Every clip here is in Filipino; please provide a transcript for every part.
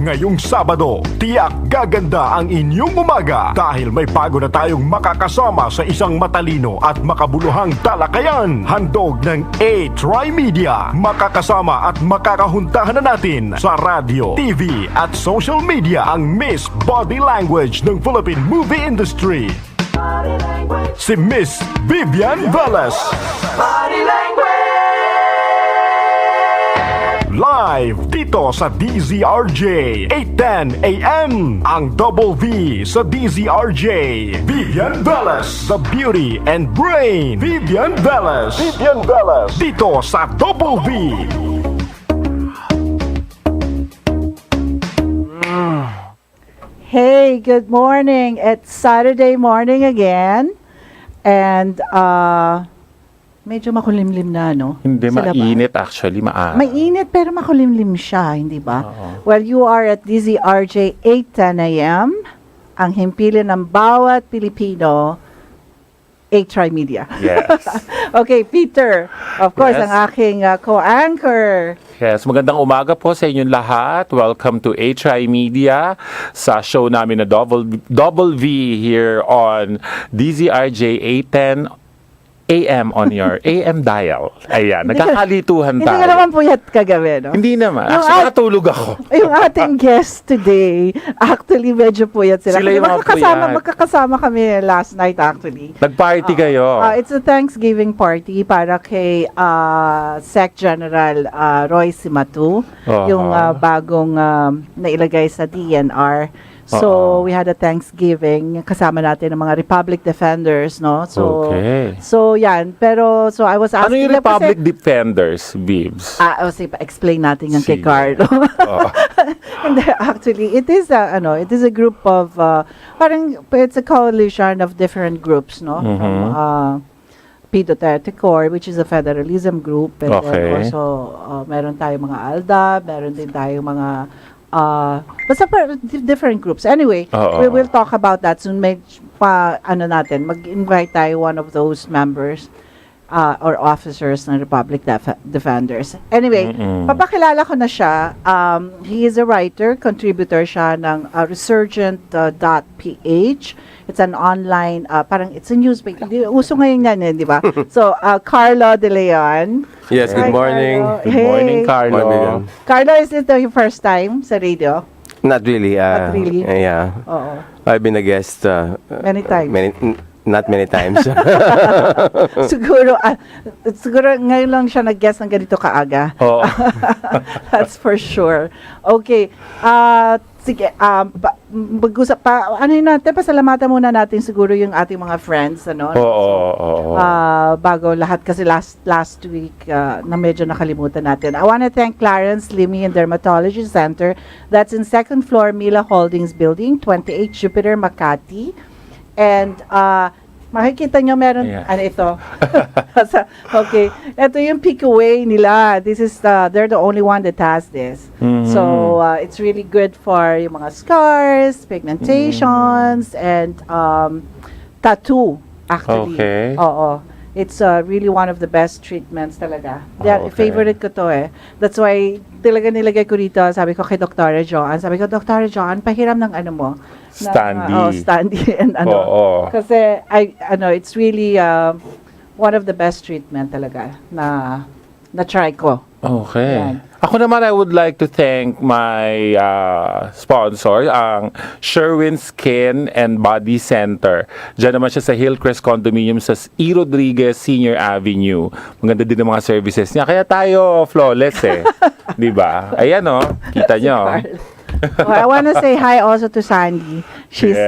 Ngayong Sabado, tiyak gaganda ang inyong umaga dahil may bago na tayong makakasama sa isang matalino at makabuluhang talakayan. Handog ng A-Tri-Media. Makakasama at makakahuntahan na natin sa radio, TV at social media ang Miss Body Language ng Philippine Movie Industry. Si Miss Vivian Velez. Body language! Live dito sa DZRJ 8:10 AM. Ang Double V sa DZRJ. Vivian Velez, the beauty and brain. Vivian Velez. Vivian Velez. Dito sa Double V. Hey, good morning. It's Saturday morning again. And medyo makulimlim na, no? Hindi, Sa labas. mainit actually, Mainit pero makulimlim siya, hindi ba? Oo. Well, you are at DZRJ 8:10 AM. Ang himpilan ng bawat Pilipino, A-Tri-Media. Yes. Okay, Peter. Of course, Yes. ang aking co-anchor. Yes, magandang umaga po sa inyong lahat. Welcome to A-Tri Media sa show namin na Double V here on DZRJ 810 AM on your AM dial. Ayan, nagkakalituhan Hindi ka tayo. naman puyat kagabi, no? Hindi naman. Yung Actually, nakatulog ako. Yung ating guest today, actually medyo puyat sila. Sila yung mga puyat. Magkakasama kami last night actually. Nag-party kayo. It's a Thanksgiving party para kay Sec General Roy Simatu, yung bagong nailagay sa DNR. So, we had a Thanksgiving. Kasama natin ang mga Republic Defenders, no? So, Okay. So, yan. Pero, so I was Ano asking... yung Republic Defenders, Bibs? Sige, explain natin yung kay Sige. Carlo. And actually, it is a group of, parang, it's a coalition of different groups, no? From, P. Duterte Corps, which is a federalism group. And then Okay. also, meron tayong mga ALDA, meron din tayong mga, basta different groups. Anyway, we will talk about that soon. May, mag-invite tayo one of those members or officers ng Republic Defenders. Anyway, papakilala ko na siya. He is a writer, contributor siya ng resurgent.ph. It's an online, parang it's a newspaper. Uso ngayon yan, di ba? So, Carlo De Leon. Yes, good Hi, morning. Carlo. Good morning, Carlo. Morning. Carlo, is this your first time sa radio? Not really. Not really? Yeah. Oo. I've been a guest Many times. not many times. siguro ngayon lang siya nag-guest ng ganito kaaga. Oo. That's for sure. Okay. Sige, mag-usap pa. Ano yun natin? Pasalamatan muna natin siguro yung ating mga friends. Ano? Oo. Bago lahat kasi last week na medyo nakalimutan natin. I want to thank Clarence Limi and Dermatology Center. That's in second floor Mila Holdings Building, 28 Jupiter, Makati. And makikita nyo meron, ano ito? Okay. Ito yung peak away nila. This is, they're the only one that has this. So, it's really good for yung mga scars, pigmentations, and tattoo, actually. Okay. Oo. It's really one of the best treatments talaga. Okay. Favorite ko to eh. That's why, talaga nilagay ko dito, sabi ko kay Dr. Joan, Dr. Joan, pahiram ng ano mo. Standee. Standee and ano. Oo. Kasi, it's really one of the best treatment talaga na try ko. Okay. Yan. Ako naman, I would like to thank my sponsor, ang Sherwin Skin and Body Center. Diyan naman siya sa Hillcrest Condominium sa E. Rodriguez Senior Avenue. Maganda din ang mga services niya. Kaya tayo flawless eh. Di ba? Ayan o, kita nyo. Well, I want to say hi also to Sandy. She's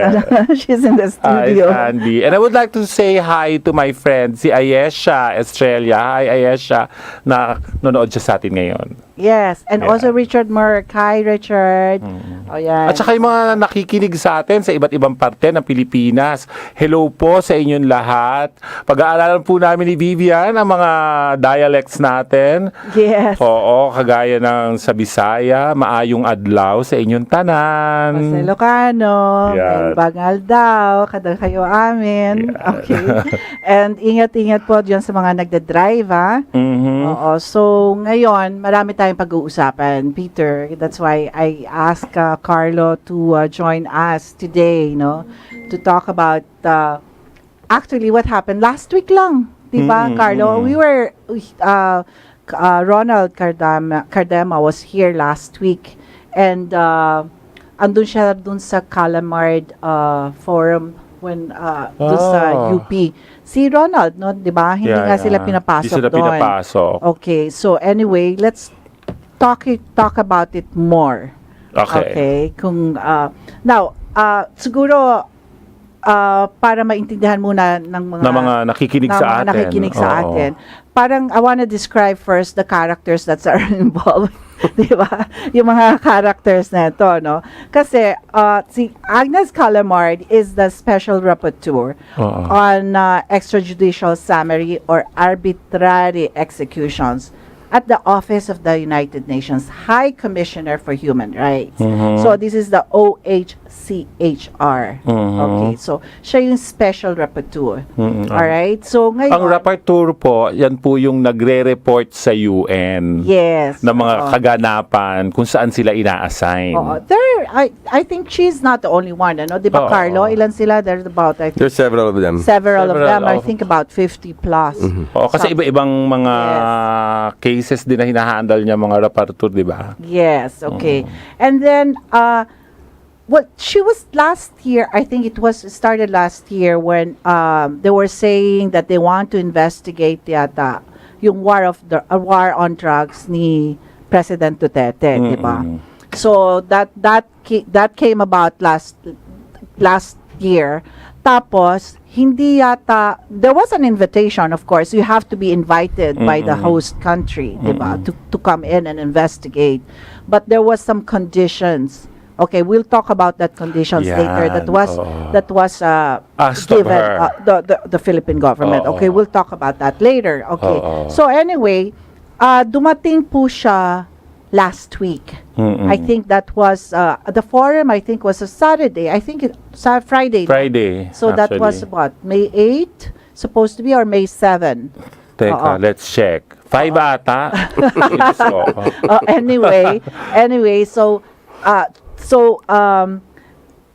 she's in the studio. Hi, Sandy. And I would like to say hi to my friend, si Ayesha Estrella. Hi, Ayesha, na nanonood siya sa atin ngayon. Yes, and also Richard Merck. Hi, Richard. Oh, yan. At saka yung mga nakikinig sa atin sa iba't ibang parte ng Pilipinas. Hello po sa inyong lahat. Pag-aaralan po namin ni Vivian ang mga dialects natin. Yes. Oo, kagaya ng sa Bisaya, maayong adlaw sa inyong tanan. Sa Ilocano, Yan. may bangal daw, kada kayo amin. Yeah. Okay. And ingat-ingat po dyan sa mga nagda-drive, ha? Mhm. Oo. So, ngayon, marami tayong pag-uusapan, Peter. That's why I asked Carlo to join us today, no, to talk about actually what happened last week lang, di ba, Carlo? We were Ronald Cardema was here last week, and andun siya dun sa Calamard Forum when dun sa UP. Si Ronald, no, 'di ba? Hindi nga sila pinapasok Hindi sila doon. pinapasok. Okay, so anyway, let's talk about it more. Okay. Kung now, siguro para maintindihan muna ng mga nakikinig sa atin. Parang I wanna describe first the characters that are involved. Di ba? Yung mga characters na ito, no? Kasi si Agnes Calamard is the special rapporteur on extrajudicial summary or arbitrary executions at the Office of the United Nations High Commissioner for Human Rights. So this is the OHCHR. Okay, so siya yung special rapporteur. Alright, so ngayon... Ang rapporteur po, yan po yung nagre-report sa UN. Yes. Na mga kaganapan kung saan sila ina-assign. I think she's not the only one, ano? Di ba, Carlo? Ilan sila? There's about, I think, There's several of them. several of them. I think about 50 plus. Kasi iba-ibang mga cases din na hinahandle niya mga rapporteur, di ba? Yes, okay. And then, she was last year, I think it started last year when they were saying that they want to investigate yata yung war on drugs ni President Duterte, di ba? So that came about last year. Tapos hindi yata, there was an invitation, of course. You have to be invited by the host country, di ba, to come in and investigate. But there was some conditions. Okay, we'll talk about that conditions later. That was given the Philippine government. Okay, we'll talk about that later. Okay. So anyway, dumating po siya last week. I think that was the forum. I think was a Saturday. I think Friday. Friday. So that was what, May 8 supposed to be, or May 7? Teka, let's check. 5 ata. Anyway, so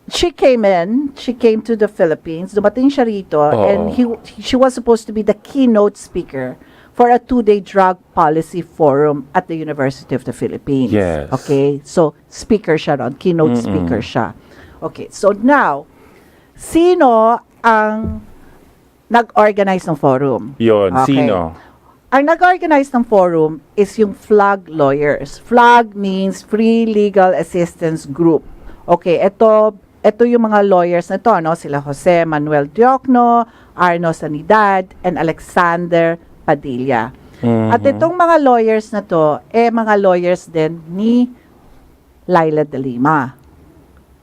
she came to the Philippines. Dumating siya rito, and she was supposed to be the keynote speaker for a 2-day drug policy forum at the University of the Philippines. Yes. Okay, so speaker siya ron, keynote speaker siya. Okay, so now, sino ang nag-organize ng forum? Yun, Okay. sino? Ang nag-organize ng forum is yung FLAG lawyers. FLAG means Free Legal Assistance Group. Okay, ito yung mga lawyers na ito, no? Sila Jose Manuel Diokno, Arno Sanidad, and Alexander Padilla. At itong mga lawyers na to, mga lawyers din ni Laila de Lima.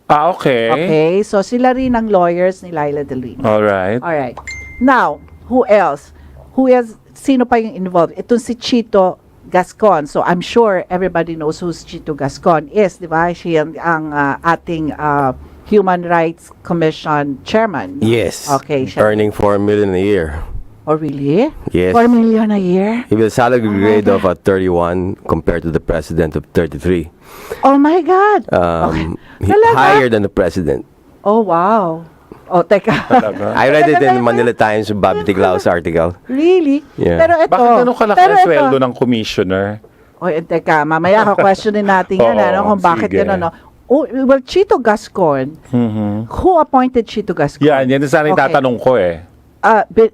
Okay. Okay, so sila rin ang lawyers ni Laila de Lima. Alright. Now, who else? Sino pa yung involved? Itong si Chito Gascon. So I'm sure everybody knows who Chito Gascon is, di ba? Siya ang ating Human Rights Commission chairman. Yes. Okay. Siya. Earning 4 million a year. Oh, really? Yes. 4 million a year? He will salary grade of 31 compared to the president of 33. Oh my God! Higher than the president. Oh, wow. Oh, teka. I read it in Manila Times, Bobby Tiglau's article. Really? Yeah. Pero ito. Bakit ganun kalaki ang sweldo ng commissioner? Oy, teka, mamaya questionin natin yan, kung bakit sige. gano'n, no? Oh, well, Chito Gascon, who appointed Chito Gascon? Yan sana yung tatanong ko eh.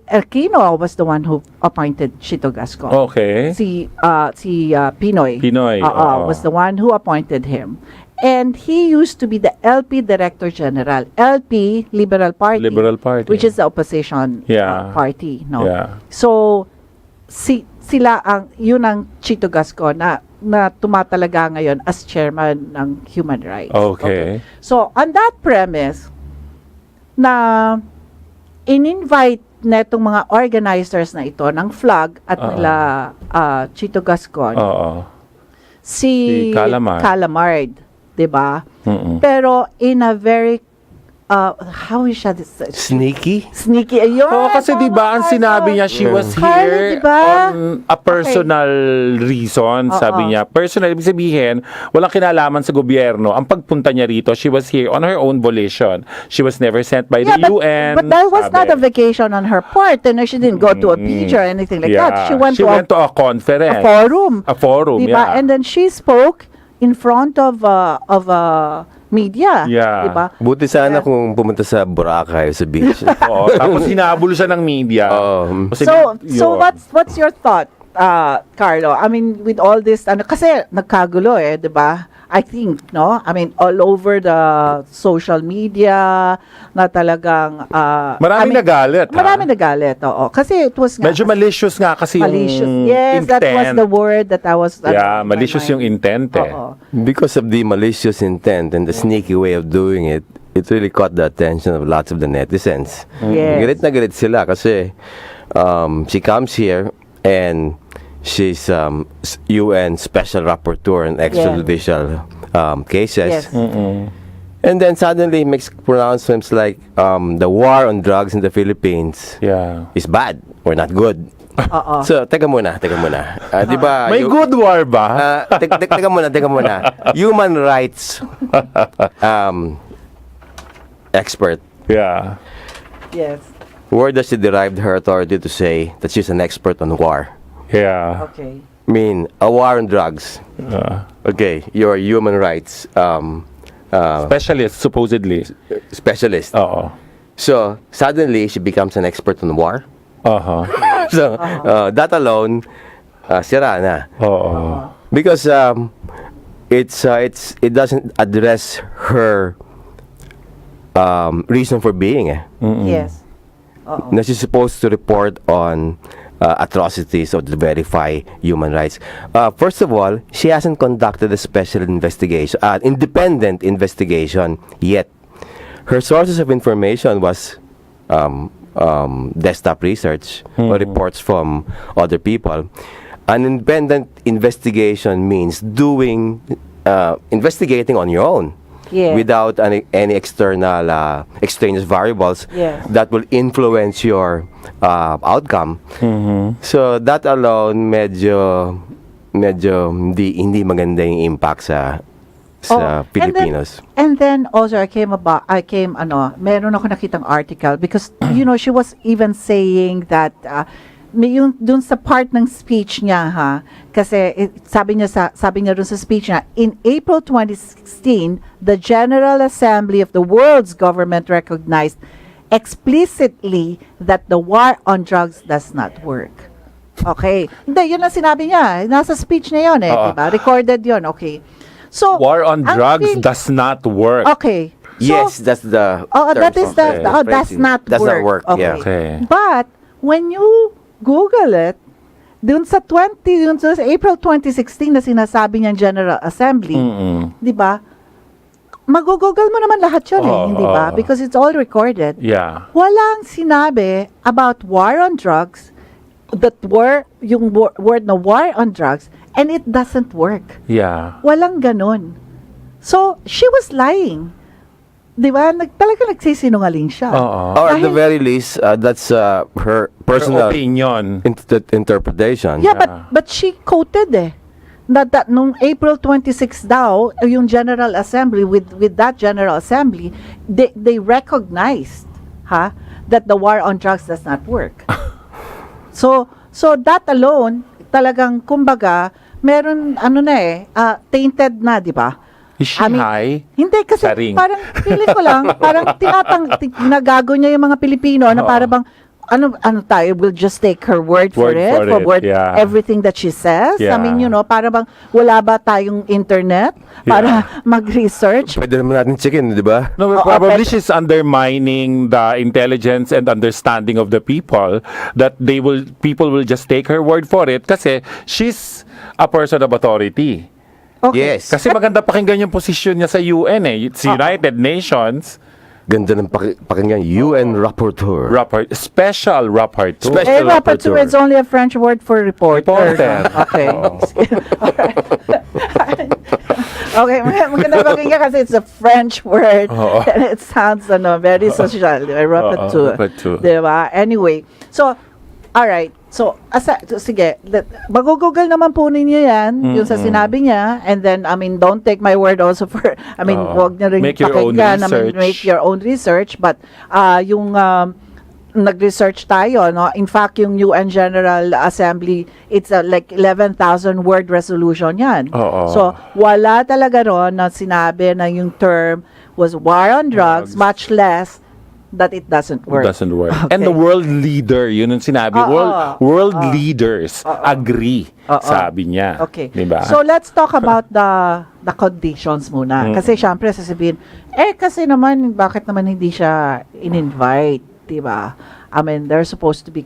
Aquino was the one who appointed Chito Gascon. Okay. Si Pinoy. Pinoy, was the one who appointed him. And he used to be the LP Director General. LP, Liberal Party. Which is the opposition party. No? Yeah. So, yun ang Chito Gascon na tumatalaga ngayon as chairman ng Human Rights. Okay. So, on that premise, na in-invite netong mga organizers na ito ng FLAG at nila Chito Gascon, si Calamard, 'di ba? Pero in a very how is siya Sneaky? sneaky? Ayun. Oo, kasi tama, di ba ang Carlo. sinabi niya, she was Carlo, here diba? on a personal reason, sabi niya. Personal, ibig sabihin, walang kinalaman sa gobyerno. Ang pagpunta niya rito, she was here on her own volition. She was never sent by the UN. But that was sabi. not a vacation on her part. And she didn't go to a beach or anything like that. She went to a conference. a forum. A forum, Diba? yeah. And then she spoke in front of media. Yeah. Diba? Buti sana kung pumunta sa Boracay, sa beach. Oo, tapos hinabol siya ng media. Kasi So yun. what's your thought, Carlo? I mean, with all this, kasi nagkagulo 'di ba? I think, no? I mean, all over the social media na talagang Maraming nagalit, ha? Maraming nagalit, oo. Kasi it was nga medyo malicious nga kasi malicious. yung Yes, intent. that was the word that I was Yeah, malicious yung intent eh. Oo. Because of the malicious intent and the sneaky way of doing it, it really caught the attention of lots of the netizens. Yes. Galit na galit sila kasi she comes here and she's UN Special Rapporteur on extrajudicial cases. Yes. And then suddenly makes pronouncements like the war on drugs in the Philippines Yeah. is bad or not good. Oo. So, teka muna. Di ba? May good war ba? Teka muna. Human rights expert. Yeah. Yes. Where does she derive her authority to say that she's an expert on war? Yeah. Okay. I mean, a war on drugs. Okay, you're a human rights Specialist, supposedly. specialist. Oo. So, suddenly, she becomes an expert on war. Uh-huh. So, that alone, sira na. Oo. Because it doesn't address her reason for being. Yes. Na she's supposed to report on atrocities or to verify human rights. First of all, she hasn't conducted a special investigation, independent investigation yet. Her sources of information was desktop research or reports from other people. An independent investigation means investigating on your own. Yeah. Without any external extraneous variables Yes. that will influence your outcome. So that alone medyo hindi maganda yung impact sa Filipinos. And then also meron ako nakitang article because she was even saying that may yung dun sa part ng speech niya kasi sabi niya dun sa speech niya, in April 2016 the General Assembly of the world's government recognized explicitly that the war on drugs does not work. Okay, hindi, yun ang sinabi niya, nasa speech niya yun diba? Recorded yun. Okay, so War on ang drugs feel- does not work. okay, so, Yes, that's the that is does not work. Yeah. Okay. But when you Google it, dun sa April 2016 na sinasabi niyang General Assembly, di ba? Mag-google mo naman lahat yun hindi ba? Because it's all recorded. Yeah. Walang sinabi about war on drugs, yung word na war on drugs, and it doesn't work. Yeah. Walang ganun. So, she was lying. Di ba? Talaga nagsisinungaling siya. Oo. Or at the very least, that's her personal opinion. interpretation. Yeah, but she quoted that nung April 26 daw, yung General Assembly, with that General Assembly, they recognized that the war on drugs does not work. So that alone, talagang kumbaga, meron tainted na, di ba? Is she high? Hindi, kasi Saring. parang feeling ko lang, parang nagago niya yung mga Pilipino na para bang, tayo, we'll just take her word for it, yeah. everything that she says. Yeah. I mean, para bang, wala ba tayong internet para mag-research? Pwede naman natin checkin, di ba? No, but probably she's undermining the intelligence and understanding of the people that people will just take her word for it kasi she's a person of authority. Okay. Yes. Kasi maganda pakinggan yung posisyon niya sa UN It's United Nations. Ganda ng pakinggan. UN Rapporteur. Special rapporteur. Rapporteur is only a French word for reporter. Reporter. Okay. Okay, maganda pakinggan kasi it's a French word. Oo. And it sounds very social. Rapporteur. rapporteur. Diba? Anyway, so, alright. So, sige, mag-google naman po ninyo yan, yung sa sinabi niya, and then, don't take my word also for, wag niyo rin Make your own pakinggan, research. make your own research, but, yung, nag-research tayo, no? In fact, yung UN General Assembly, it's like 11,000 word resolution yan. Oo. So, wala talaga ron na sinabi na yung term was war on drugs, much less that it doesn't work. It doesn't work. Okay. And the world leader, yun ang sinabi. World leaders agree, sabi niya. Okay. Diba? So let's talk about the conditions muna. Kasi syempre sasabihin, kasi naman bakit naman hindi siya in-invite, 'di ba? They're supposed to be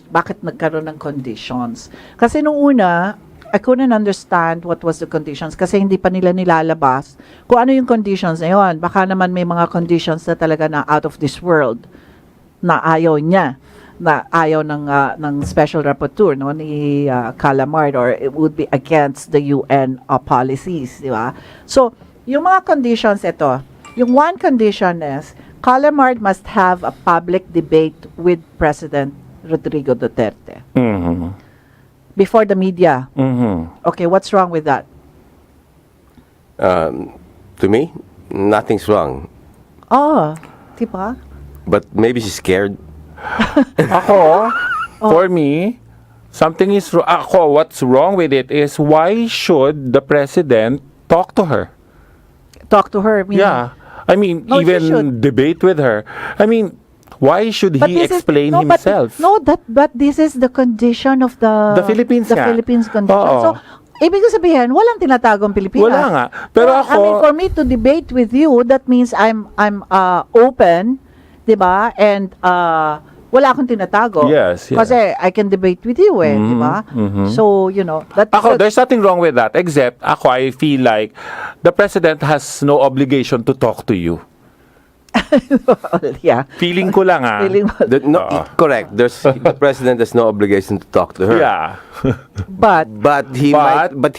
bakit nagkaroon ng conditions? Kasi nung una, I couldn't understand what was the conditions kasi hindi pa nila nilalabas kung ano yung conditions na yun. Baka naman may mga conditions na talaga na out of this world na ayaw niya, na ayaw ng special rapporteur, no, ni Calamard, or it would be against the UN policies, di ba? So, yung mga conditions ito, yung one condition is Calamard must have a public debate with President Rodrigo Duterte before the media. Okay, what's wrong with that? To me, nothing's wrong. Oh, diba? But maybe she's scared. Ako, for me, something is wrong. Ako, what's wrong with it is why should the president talk to her? Talk to her. Meaning, Yeah. I mean, No, she should. even debate with her. I mean, why should But he this is- explain no, himself? But this is the condition of the Philippines nga. Philippines condition. Oo. So, ibig sabihin, walang tinatagong Pilipinas. Wala nga. Pero I mean, ako- for me to debate with you, that means I'm open, 'di ba? And wala akong tinatago. Yes, yeah. Kasi I can debate with you, 'di ba? So, Ako, there's nothing wrong with that, except I feel like the president has no obligation to talk to you. yeah. Feeling ko lang Feeling mo- Correct. The president has no obligation to talk to her. Yeah. But But he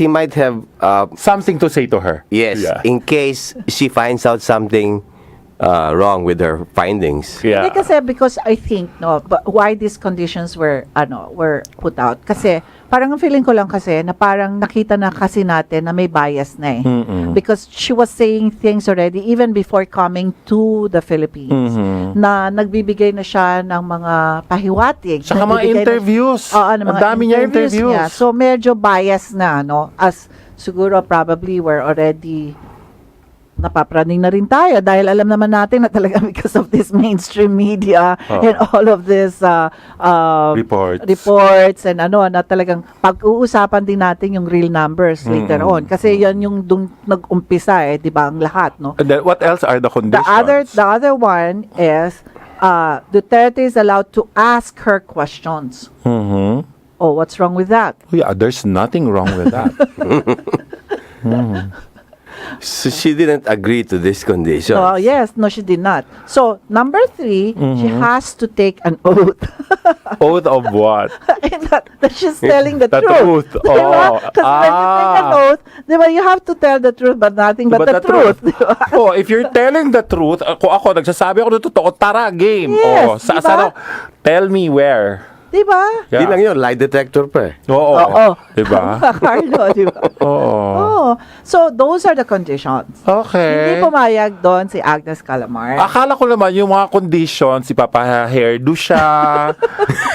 might have Something to say to her. yes, Yeah. in case she finds out something wrong with her findings. Yeah. Hindi kasi because I think but why these conditions were put out kasi parang ang feeling ko lang kasi na parang nakita na kasi natin na may bias na because she was saying things already even before coming to the Philippines na nagbibigay na siya ng mga pahiwatig. Saka mga nagbibigay interviews. Oo, ng Ang mga dami niya interviews. niya. So medyo bias na as siguro probably we're already napapraning na rin tayo dahil alam naman natin na talaga because of this mainstream media and all of this reports and na talagang pag-uusapan din natin yung real numbers later on kasi yan yung nag-umpisa di ba ang lahat And then, what else are the conditions? the other one is Duterte is allowed to ask her questions. Oh, what's wrong with that? Yeah, there's nothing wrong with that. So she didn't agree to this condition. Oh, yes. No, she did not. So, number 3, she has to take an oath. Oath of what? that she's telling the The truth. truth. Because when you take an oath, diba, you have to tell the truth but nothing but the truth. Diba? Oh, if you're telling the truth, ako nagsasabi ako ng totoo, tara, game. Yes, Sa diba? tell me where. Diba? Di lang yun, lie detector pa eh. Oo. Oo. Diba? Carlo, diba? Oo. Oh. So, those are the conditions. Okay. Hindi pumayag doon si Agnes Calamar. Akala ko naman yung mga conditions, si Papa-hairdo siya,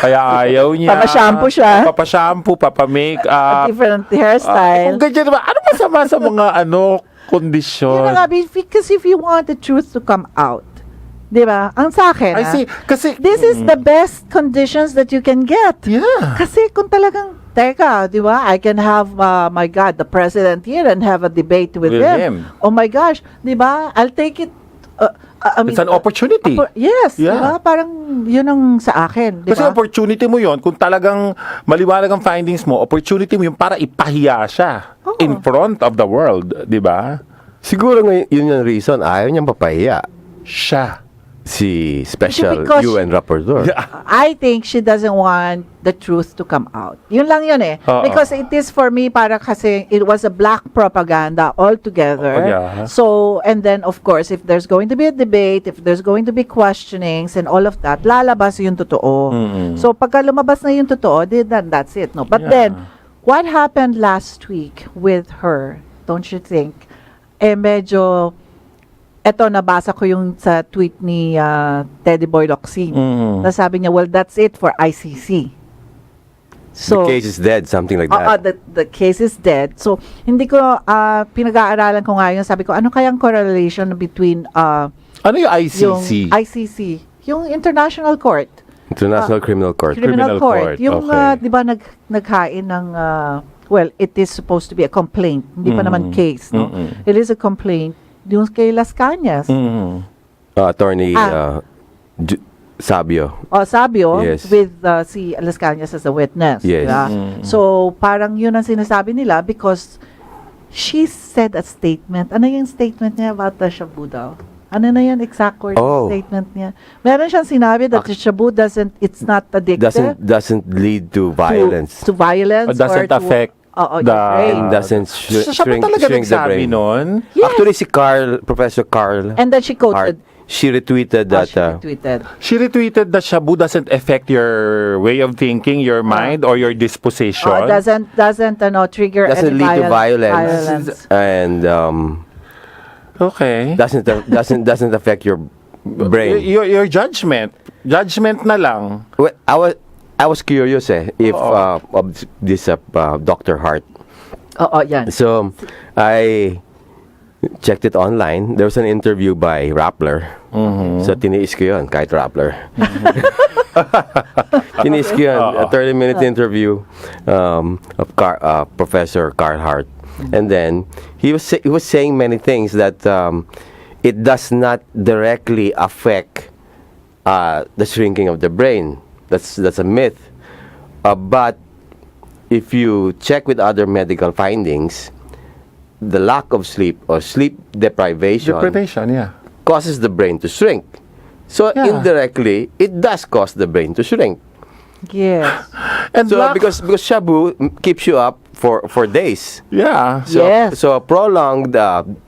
kaya ayaw niya. Papa-shampoo siya. Papa-shampoo, papa-makeup. A different hairstyle. Kung ganyan naman, ano masama sa mga kondisyon? Yun na nga, because if you want the truth to come out, di ba? Ang sa akin, I see. Kasi, this is the best conditions that you can get. yeah. Kasi kung talagang, teka, di ba? I can have, my God, the president here and have a debate with With him. Oh my gosh, di ba? I'll take it. I mean, It's an opportunity. yes, di Yeah. ba? Parang yun ang sa akin, di Kasi ba? opportunity mo yon kung talagang maliwanag ang findings mo, opportunity mo yun para ipahiya siya Oo. in front of the world, di ba? Siguro yun yung reason, ayaw niyang papahiya. Siya. si Special Because UN Rapporteur. I think she doesn't want the truth to come out. Yun lang yun eh. Oo. Because it is for me para kasi it was a black propaganda altogether. Oh, yeah. So, and then of course, if there's going to be a debate, if there's going to be questionings and all of that, lalabas yung totoo. So, pagka lumabas na yung totoo, then that's it. No? But Yeah. then, what happened last week with her, don't you think, medyo eto, nabasa ko yung sa tweet ni Teddy Boy Locsin. Sabi niya, well, that's it for ICC. So, The case is dead, something like that. the case is dead. So, hindi ko, pinag-aaralan ko nga yun. Sabi ko, ano kayang correlation between Ano yung ICC? yung ICC, yung International Court. International Criminal Court. Criminal Court. Yung, okay. di ba, naghain ng, well, it is supposed to be a complaint. Hindi pa naman case, no? It is a complaint yung kay Las Cañas. Attorney Sabio. Sabio, Yes. with si Las Cañas as a witness. Yes. Diba? So, parang yun ang sinasabi nila because she said a statement. Ano yung statement niya about the shabu daw? Ano na yan exact word statement niya? Meron siyang sinabi that the shabu it's not addictive. Doesn't lead to violence. To violence. Or doesn't affect the brain. Doesn't Siya ba shrink talaga the nagsabi brain. nun? Yes. Actually, si Professor Carl And then she quoted. Hart, she retweeted that. She retweeted. She retweeted that shabu doesn't affect your way of thinking, your mind, or your disposition. Doesn't trigger Doesn't any lead to violence. violence. And Okay. doesn't affect your brain. Your judgment. Judgment na lang. Well, I was curious if of this Dr. Hart. Oo, yan. So I checked it online. There was an interview by Rappler. So tiniis ko yun, kahit Rappler. Tiniis ko yun, a 30-minute interview of Professor Carl Hart. And then he was saying many things that it does not directly affect the shrinking of the brain. That's a myth. But if you check with other medical findings, the lack of sleep or sleep deprivation Yeah. causes the brain to shrink. So Yeah. indirectly, it does cause the brain to shrink. Yes. And So because shabu keeps you up for days. yeah. So, Yes. so prolonged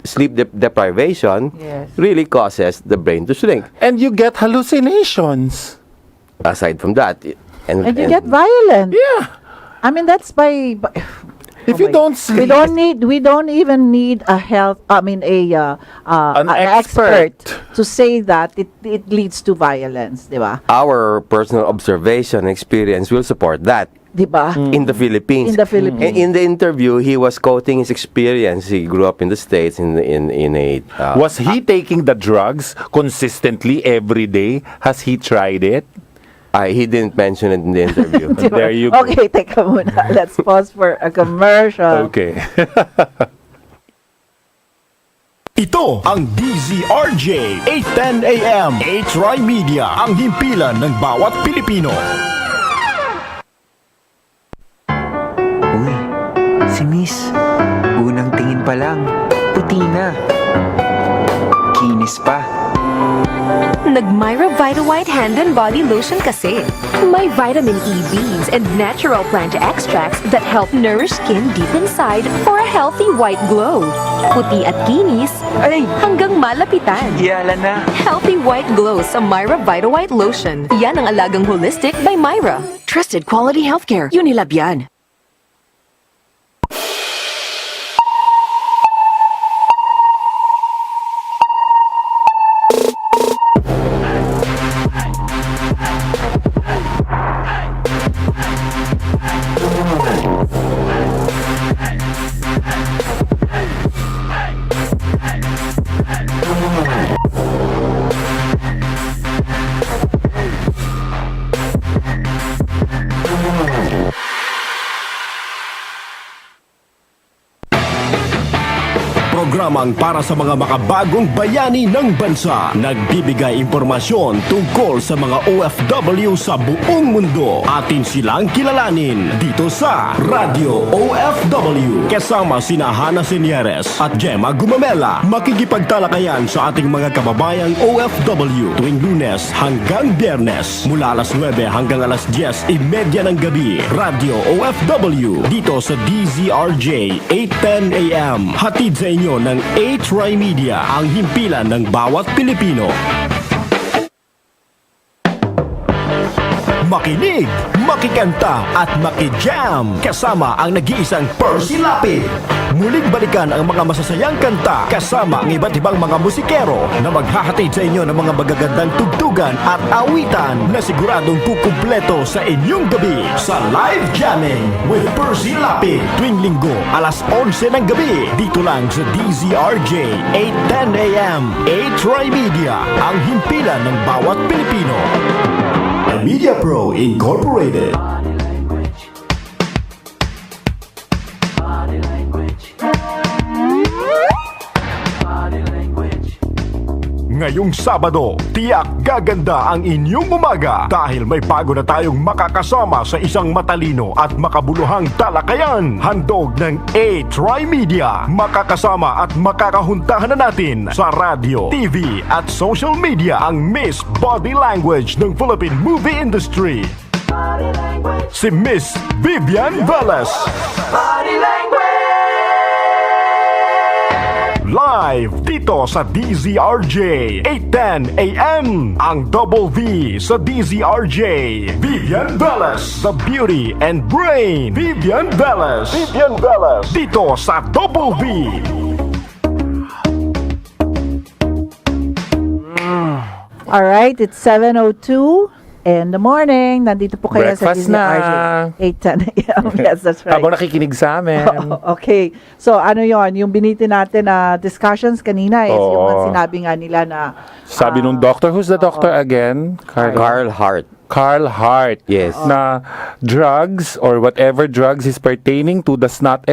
sleep deprivation Yes. really causes the brain to shrink. And you get hallucinations. Aside from that, And you get violent. Yeah. I mean, that's by If you don't sleep, we don't even need an expert to say that it leads to violence, di ba? our personal observation and experience will support that. Di ba? In the Philippines. In the Philippines. And in the interview, he was quoting his experience. He grew up in the States in a was he taking the drugs consistently every day? Has he tried it? he didn't mention it in the interview. Di ba? There you go. Okay, teka muna. Let's pause for a commercial. Okay. Ito ang DZRJ 810 AM H-Ry Media, ang himpilan ng bawat Pilipino. Uy, si Miss. Unang tingin pa lang, puti na. Kinis pa. Nag-Myra Vita White Hand and Body Lotion kasi. May vitamin E beads and natural plant extracts that help nourish skin deep inside for a healthy white glow. Puti at kinis, Ay, hanggang malapitan. yala na. Healthy white glow sa Myra Vita White Lotion. Yan ang alagang holistic by Myra. Trusted quality healthcare. Unilab yan. Programang para sa mga makabagong bayani ng bansa. Nagbibigay impormasyon tungkol sa mga OFW sa buong mundo. Atin silang kilalanin dito sa Radio OFW. Kasama sina Hana Senieres at Gemma Gumamela. Makikipagtalakayan sa ating mga kababayang OFW tuwing Lunes hanggang Biyernes mula alas 9 hanggang alas 10:30 ng gabi. Radio OFW dito sa DZRJ 810 AM. Hatid sa inyo ng A-Try Media, ang himpilan ng bawat Pilipino. Makinig, makikanta at makijam kasama ang nag-iisang Percy Lapid. Muling balikan ang mga masasayang kanta kasama ang iba't ibang mga musikero na maghahatid sa inyo ng mga magagandang tugtugan at awitan na siguradong kukumpleto sa inyong gabi sa Live Jamming with Percy Lapid tuwing Linggo alas 11 ng gabi dito lang sa DZRJ 810 AM. A-Try Media, ang himpilan ng bawat Pilipino. Media Pro Incorporated. Ngayong Sabado, tiyak gaganda ang inyong umaga dahil may bago na tayong makakasama sa isang matalino at makabuluhang talakayan. Handog ng A-Try Media. Makakasama at makakahuntahan na natin sa radio, TV at social media ang Miss Body Language ng Philippine Movie Industry. Si Miss Vivian Velez. Live dito sa DZRJ 810 AM. Ang Double V sa DZRJ. Vivian Velez, the beauty and brain. Vivian Velez. Vivian Velez. Dito sa Double V. Alright, it's 7:02 in the morning. Nandito po kayo Breakfast sa DZRJ 810 AM. Yes, that's right. Habang nakikinig sa amin. Okay. So, ano yon? Yung biniti natin na discussions kanina is yung Oo. sinabi nga nila na Sabi nung doctor, who's the doctor again? Carl Hart. Carl Hart. Yes. Na drugs or whatever drugs is pertaining to does not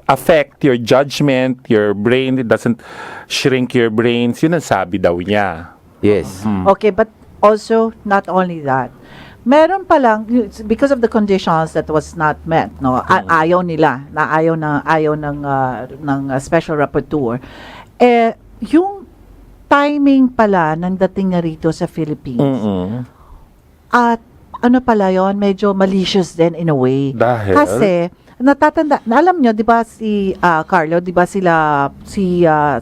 affect your judgment, your brain. It doesn't shrink your brains. Yun ang sabi daw niya. Yes. Okay, but also, not only that, meron palang, because of the conditions that was not met, no, ayaw nila, na ayaw ng special rapporteur, yung timing pala ng dating na rito sa Philippines, at ano pala yon, medyo malicious din in a way. Dahil? Kasi, natatanda, alam nyo, di ba si Carlo, di ba si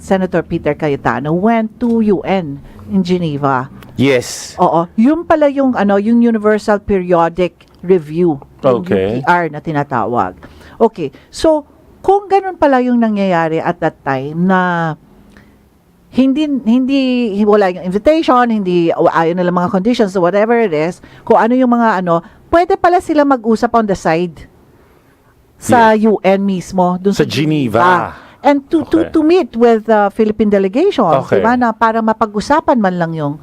Senator Peter Cayetano went to UN in Geneva. Yes. Oo, yun pala yung yung Universal Periodic Review, yung Okay. UPR na tinatawag. Okay, so kung ganun pala yung nangyayari at that time na hindi wala yung invitation, hindi ayaw nila mga conditions, so whatever it is, kung ano yung mga pwede pala sila mag-usap on the side sa UN mismo, dun Sa Geneva. And to meet with the Philippine delegation, Okay. diba, na para mapag-usapan man lang yung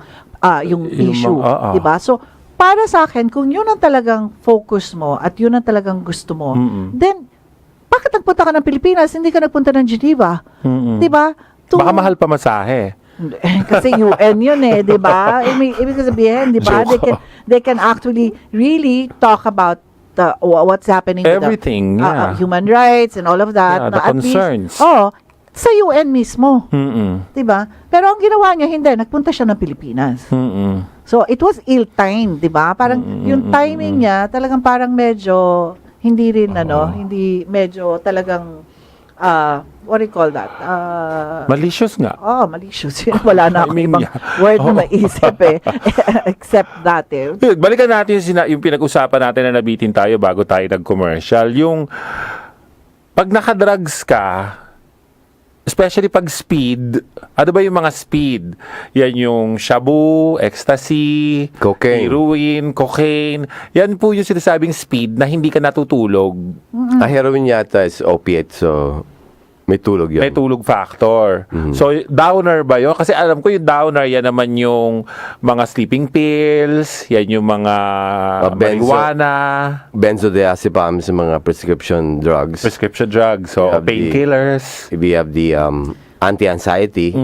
issue, diba? So, para sa akin, kung yun ang talagang focus mo at yun ang talagang gusto mo, then, bakit nagpunta ka ng Pilipinas, hindi ka nagpunta ng Geneva? Diba? Baka mahal pa masahe. Kasi UN yun di ba? Ibig sabihin, di ba? They can actually really talk about what's happening Everything, with the yeah. human rights and all of that. Yeah, the at concerns. Least, sa UN mismo. Mm-mm. Diba? Pero ang ginawa niya, hindi. Nagpunta siya ng Pilipinas. Mm-mm. So, it was ill-timed, diba? Parang yung timing niya, talagang parang medyo, hindi rin, hindi medyo talagang, what do you call that? Malicious nga. Malicious. Wala na akong Timing ibang niya. word na maisip except that Balikan natin yung pinag-usapan natin na nabitin tayo bago tayo nag-commercial. Yung pag nakadrugs ka, especially pag speed, ano ba yung mga speed? Yan yung shabu, ecstasy, Cocaine. heroin, cocaine. Yan po yung sinasabing speed na hindi ka natutulog. Heroin yata is opiate, so May tulog yun. May tulog factor. So, downer ba yun? Kasi alam ko yung downer, yan naman yung mga sleeping pills, yan yung mga marijuana, Benzodiazepams, mga prescription drugs. prescription drugs, so You have painkillers. We have the anti-anxiety.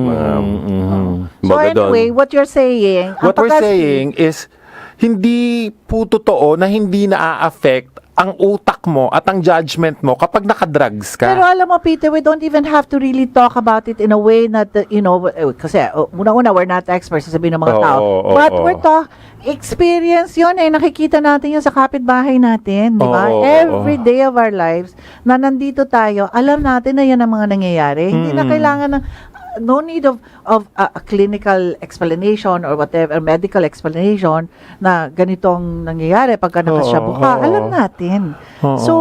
So anyway, what you're saying, What we're saying is, hindi po totoo na hindi na-affect ang utak mo at ang judgment mo kapag nakadrugs ka. Pero alam mo, Peter, we don't even have to really talk about it in a way that, kasi una-una, we're not experts, sasabihin ng mga Oo, tao. oo, But oo. we're experience yun nakikita natin yun sa kapitbahay natin, di ba? Oo, oo, Every day of our lives, na nandito tayo, alam natin na yan ang mga nangyayari. Hindi na kailangan ng, no need of a clinical explanation or whatever, medical explanation na ganitong nangyayari pagka nakasyabu ka. Oo. Alam natin. Oo. So,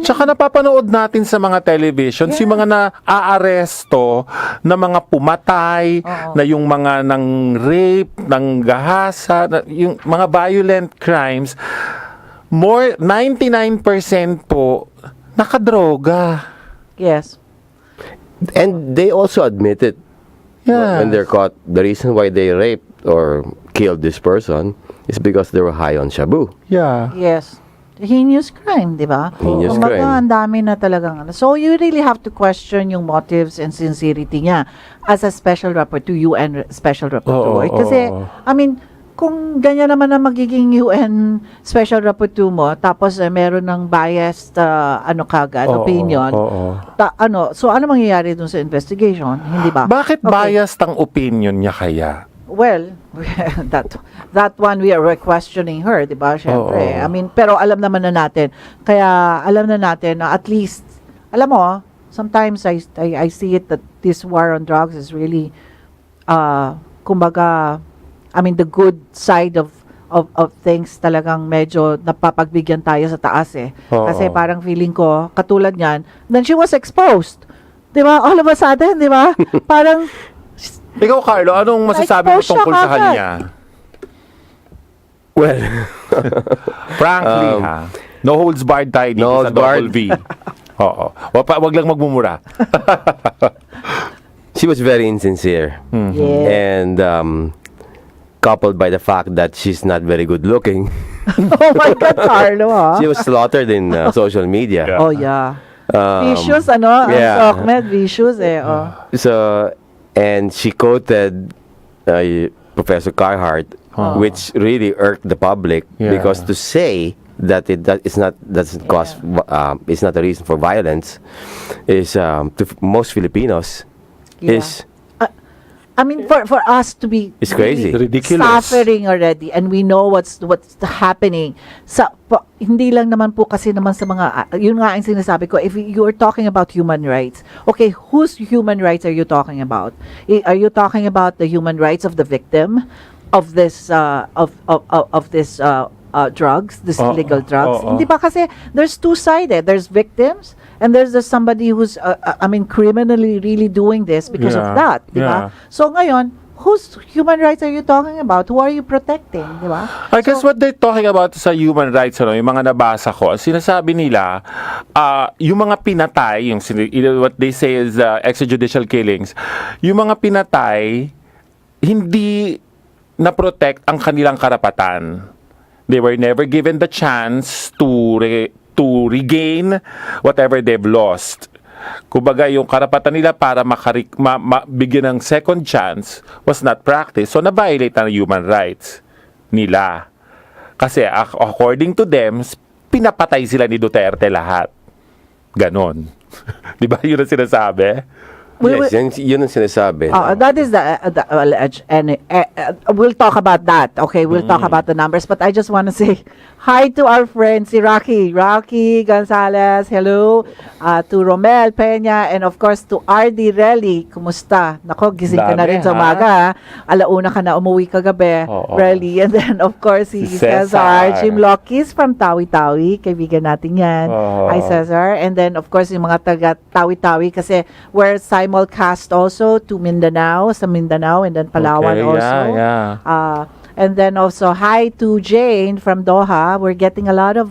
Tsaka napapanood natin sa mga televisions, yung mga na-aaresto na mga pumatay, na yung mga ng rape, ng gahasa, yung mga violent crimes, 99% po nakadroga. yes. And they also admit it Yes. when they're caught. The reason why they raped or killed this person is because they were high on shabu. Yeah. Yes. Heinous crime, di ba? Heinous Kumbaga, crime. ang dami na talagang. So, you really have to question yung motives and sincerity niya as a special rapporteur, UN special rapporteur. Oo, Kasi, oo. I mean, kung ganyan naman ang magiging UN special rapporteur mo, tapos meron ng biased, kagad, Oo, opinion, oo. so ano mangyayari dun sa investigation? Hindi ba? Bakit Okay. biased ang opinion niya kaya? Well, that one we are questioning her, 'di ba? Syempre. Oo. I mean, pero alam naman na natin. Kaya alam na natin na at least alam mo, sometimes I see it that this war on drugs is really kumbaga, I mean, the good side of things talagang medyo napapagbigyan tayo sa taas Oo. Kasi parang feeling ko katulad niyan, then she was exposed. 'Di ba? All of a sudden, 'di ba? Parang Ikaw, Carlo, anong masasabi mo Na-expose siya tungkol sa kagad. kanya? Well, Frankly, no holds barred tayo dito No sa holds barred. Double V. Oo. Wag lang magmumura. she was very insincere. yeah. And coupled by the fact that she's not very good looking, Oh my God, Carlo, she was slaughtered in social media. Oh, yeah. Um, Vicious, yeah. Ang Ahmed, vicious, So, and she quoted Professor Carhart, which really irked the public Yeah. because to say that doesn't cause it's not a reason for violence is most Filipinos Yeah. is I mean, for us to be It's crazy. Ridiculous. suffering already and we know what's happening. Hindi lang naman po kasi naman sa mga, yun nga ang sinasabi ko, if you are talking about human rights, okay, whose human rights are you talking about? Are you talking about the human rights of the victim of this, drugs, this illegal drugs? Hindi ba kasi there's two-sided. There's victims and there's somebody who's, criminally really doing this because of Yeah. that. Di ba? Yeah. So ngayon, whose human rights are you talking about? Who are you protecting? Di ba? I guess what they're talking about sa human rights, yung mga nabasa ko, ang sinasabi nila, yung mga pinatay, what they say is extrajudicial killings, yung mga pinatay, hindi na-protect ang kanilang karapatan. They were never given the chance to regain whatever they've lost. Kumbaga, yung karapatan nila para bigyan ng second chance was not practiced. So, na-violate ang human rights nila. Kasi, according to them, pinapatay sila ni Duterte lahat. Ganon. Di ba yun ang sinasabi? yun ang sinasabi. That is the alleged, and we'll talk about that. Okay, we'll talk about the numbers, but I just want to say hi to our friend si Rocky Gonzalez. Hello, to Romel Peña, and of course to RD Relly. Kumusta? Nako, gising ka na Dami, rin sa ha? umaga. Alauna ka na umuwi kagabi, Oo. Relly, and then of course si Si Cesar Cesar. Jim Lokis from Tawi-Tawi. Kaibigan natin yan. Oo. Hi Cesar, and then of course yung mga taga Tawi-Tawi kasi we're simulcast also to Mindanao, sa Mindanao, and then Palawan Okay, also. yeah. And then also, hi to Jane from Doha. We're getting a lot of,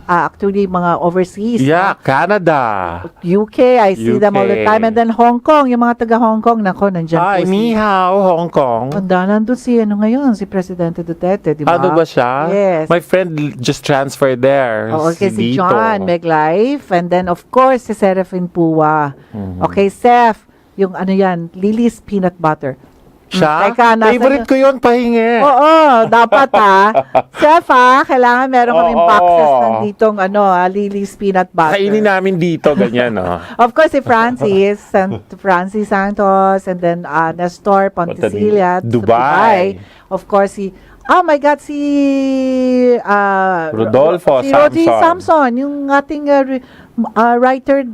actually, mga overseas. Yeah, Canada. UK, I see them all the UK. time. And then Hong Kong, yung mga taga Hong Kong, nako, nandyan Hi, po ni hao, Hong Kong. nandun si, si Presidente Duterte, di ba? Ano ba siya? Yes. My friend just transferred there. Oh, okay, si Dito. John Meglife. And then, of course, si Serafin Pua. Okay, Seth, yung ano yan, Lily's Peanut Butter. Siya? Teka, nasa- Favorite ko yun, pahingi. Oo, dapat Chef kailangan meron kaming Oo. boxes ng ditong Lily's Peanut Butter. Kainin namin dito, ganyan, no? Of course, si Francis Santos, and then Nestor Pontesilia, Dubai. Of course, oh my God, si Rodolfo si Rosie Samson. Samson, yung ating writer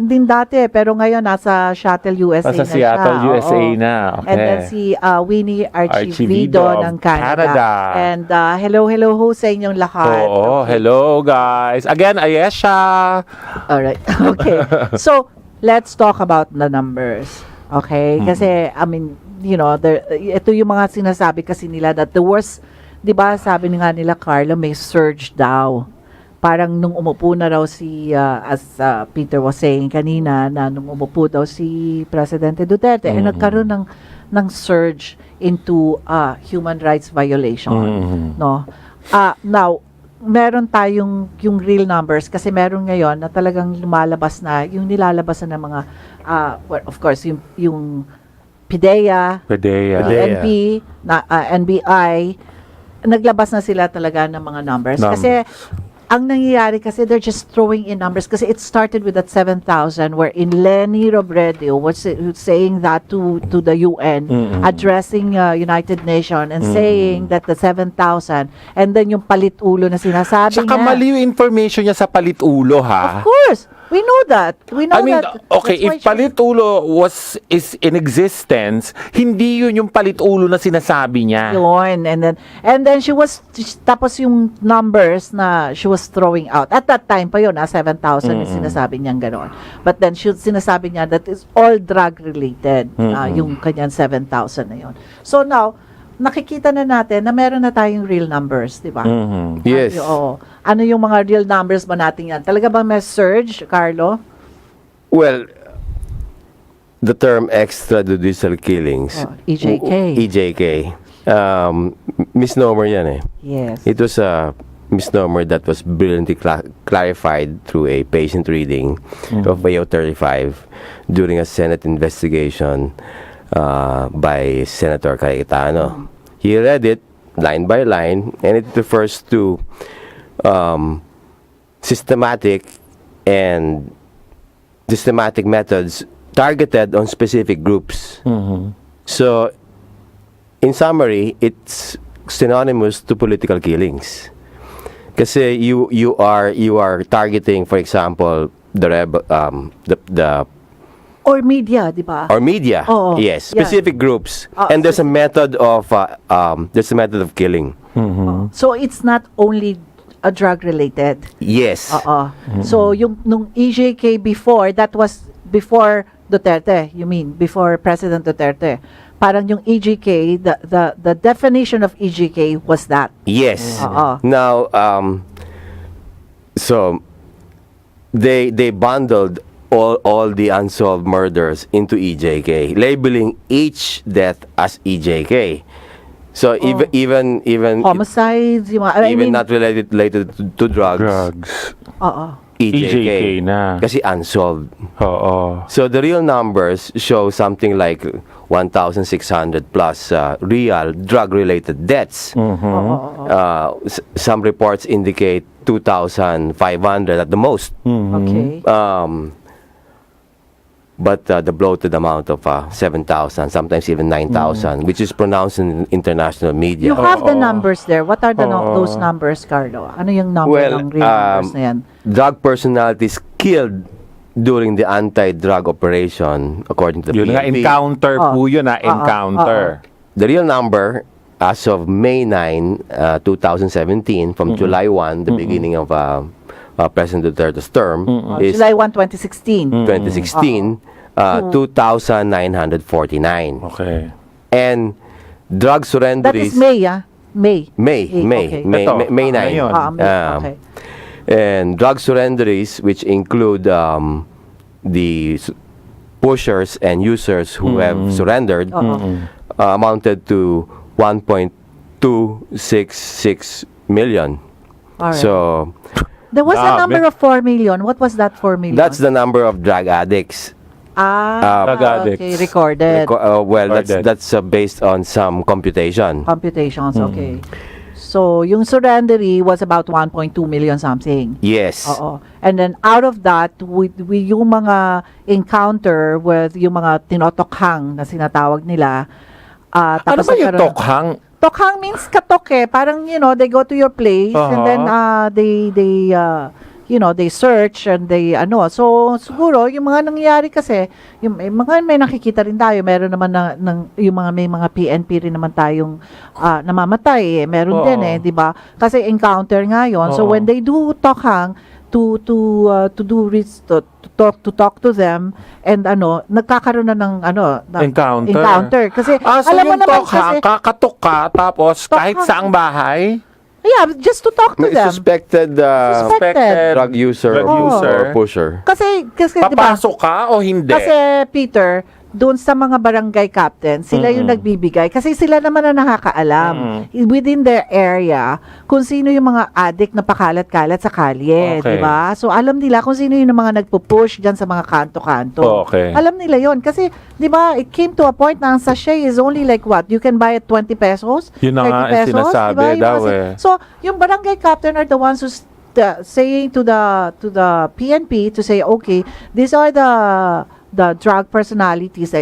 din dati, pero ngayon nasa Shuttle USA Nasa na Seattle, siya. USA Oo. na. Okay. And then si Winnie Archivido Archivido of ng Canada. Canada. And hello ho sa inyong lahat. Oo, Okay. hello guys. Again, Ayesha. Alright. Okay. So, let's talk about the numbers. Okay? Kasi, I mean, ito yung mga sinasabi kasi nila that the worst, di ba, sabi nga nila, Carlo, may surge daw. Parang nung umupo na raw as Peter was saying kanina, na nung umupo daw si Presidente Duterte, nagkaroon ng surge into human rights violation. No? Now, meron tayong yung real numbers kasi meron ngayon na talagang lumalabas na, yung nilalabas na ng mga, well, of course, yung PDEA, Padea. PNP, NBI, naglabas na sila talaga ng mga numbers. Kasi, ang nangyayari kasi, they're just throwing in numbers kasi it started with that 7,000 wherein Leni Robredo was saying that to the UN, addressing United Nations and saying that the 7,000 and then yung palit-ulo na sinasabi Saka niya. mali yung information niya sa palitulo, ha? Of course. We know that. We know I mean, that. okay, That's why if palitulo is in existence, hindi yun yung palitulo na sinasabi niya. yun. And then tapos yung numbers na she was throwing out. At that time pa yun, 7,000 yung sinasabi niyang gano'n. But then sinasabi niya that is all drug related. Yung kanyang 7,000 na yun. So now, nakikita na natin na meron na tayong real numbers, di ba? Yes. Oo. Ano yung mga real numbers ba natin yan? Talaga ba may surge, Carlo? Well, the term extrajudicial killings, EJK. EJK, misnomer yan eh. Yes. It was a misnomer that was brilliantly clarified through a patient reading of AO 35 during a Senate investigation by Senator Cayetano. He read it line by line, and it refers to systematic methods targeted on specific groups. So, in summary, it's synonymous to political killings. Kasi you are targeting, for example, the Or media, di ba? or media. Oo, Yes, yan. specific groups. Ah, And there's a method of killing. So it's not only a drug related. Yes. Oo. So yung nung EJK before, that was before Duterte, you mean before President Duterte. Parang yung EJK, the definition of EJK was that. Yes. Oo. Now, so they bundled all the unsolved murders into EJK, labeling each death as EJK. So even Homicides, yung mga, I even mean, not related to drugs, oo. EJK, na. kasi unsolved. Oo. So the real numbers show something like 1,600 plus real drug-related deaths. Some reports indicate 2,500 at the most. Okay. But the bloated amount of 7,000, sometimes even 9,000, which is pronounced in international media. You have the numbers there. What are those numbers, Carlo? Ano yung number Well, ng real numbers na yan? drug personalities killed during the anti-drug operation, according to the Yun nga, PNP. encounter po yun na, encounter. The real number, as of May 9, 2017, from July 1, the beginning of President Duterte's term, is July 1, 2016. 2016, 2,949. Okay. And drug That is surrenderies, May, ah. May. May Okay. Ito. 9. Ngayon. May, okay. And drug surrenderies, which include the pushers and users who have surrendered, amounted to 1.266 million. All right. So There was a Dami. number of 4 million. What was that 4 million? that's the number of drug addicts. Drug addicts. Okay, recorded. Well, Recorded. that's based on some computation. Computations, okay. So, yung surrendery was about 1.2 million something. Yes. Oo. And then, out of that, we yung mga encounter with yung mga tinotokhang na sinatawag nila, Ano tapos ba yung nagkaroon- tokhang? Tokhang means katok eh. Parang, they go to your place and then they search and they So, siguro, yung mga nangyayari kasi, may nakikita rin tayo. Meron naman may mga PNP rin naman tayong namamatay eh. Meron din eh, di ba? Kasi encounter nga yun. So, when they do tokhang, to talk to them and nagkakaroon na ng encounter kasi So alam mo yung naman tokhang, kasi kakatok ka, tapos kahit Tokhang. saang bahay, just to talk to May them suspected Suspected. drug user, Drug user. or pusher. kasi di ba papasok ka o hindi? kasi Peter doon sa mga barangay captain, sila yung nagbibigay. Kasi sila naman na nakakaalam within their area kung sino yung mga addict na pakalat-kalat sa kalye, Okay. di ba? So, alam nila kung sino yung mga nagpo-push dyan sa mga kanto-kanto. Okay. Alam nila yon kasi, di ba, it came to a point na ang sachet is only like what? You can buy it 20 pesos? Yun na nga 30 ang pesos? sinasabi Di ba? Yung daw mga eh. So, yung barangay captain are the ones who's saying to the PNP to say, okay, these are the drug personalities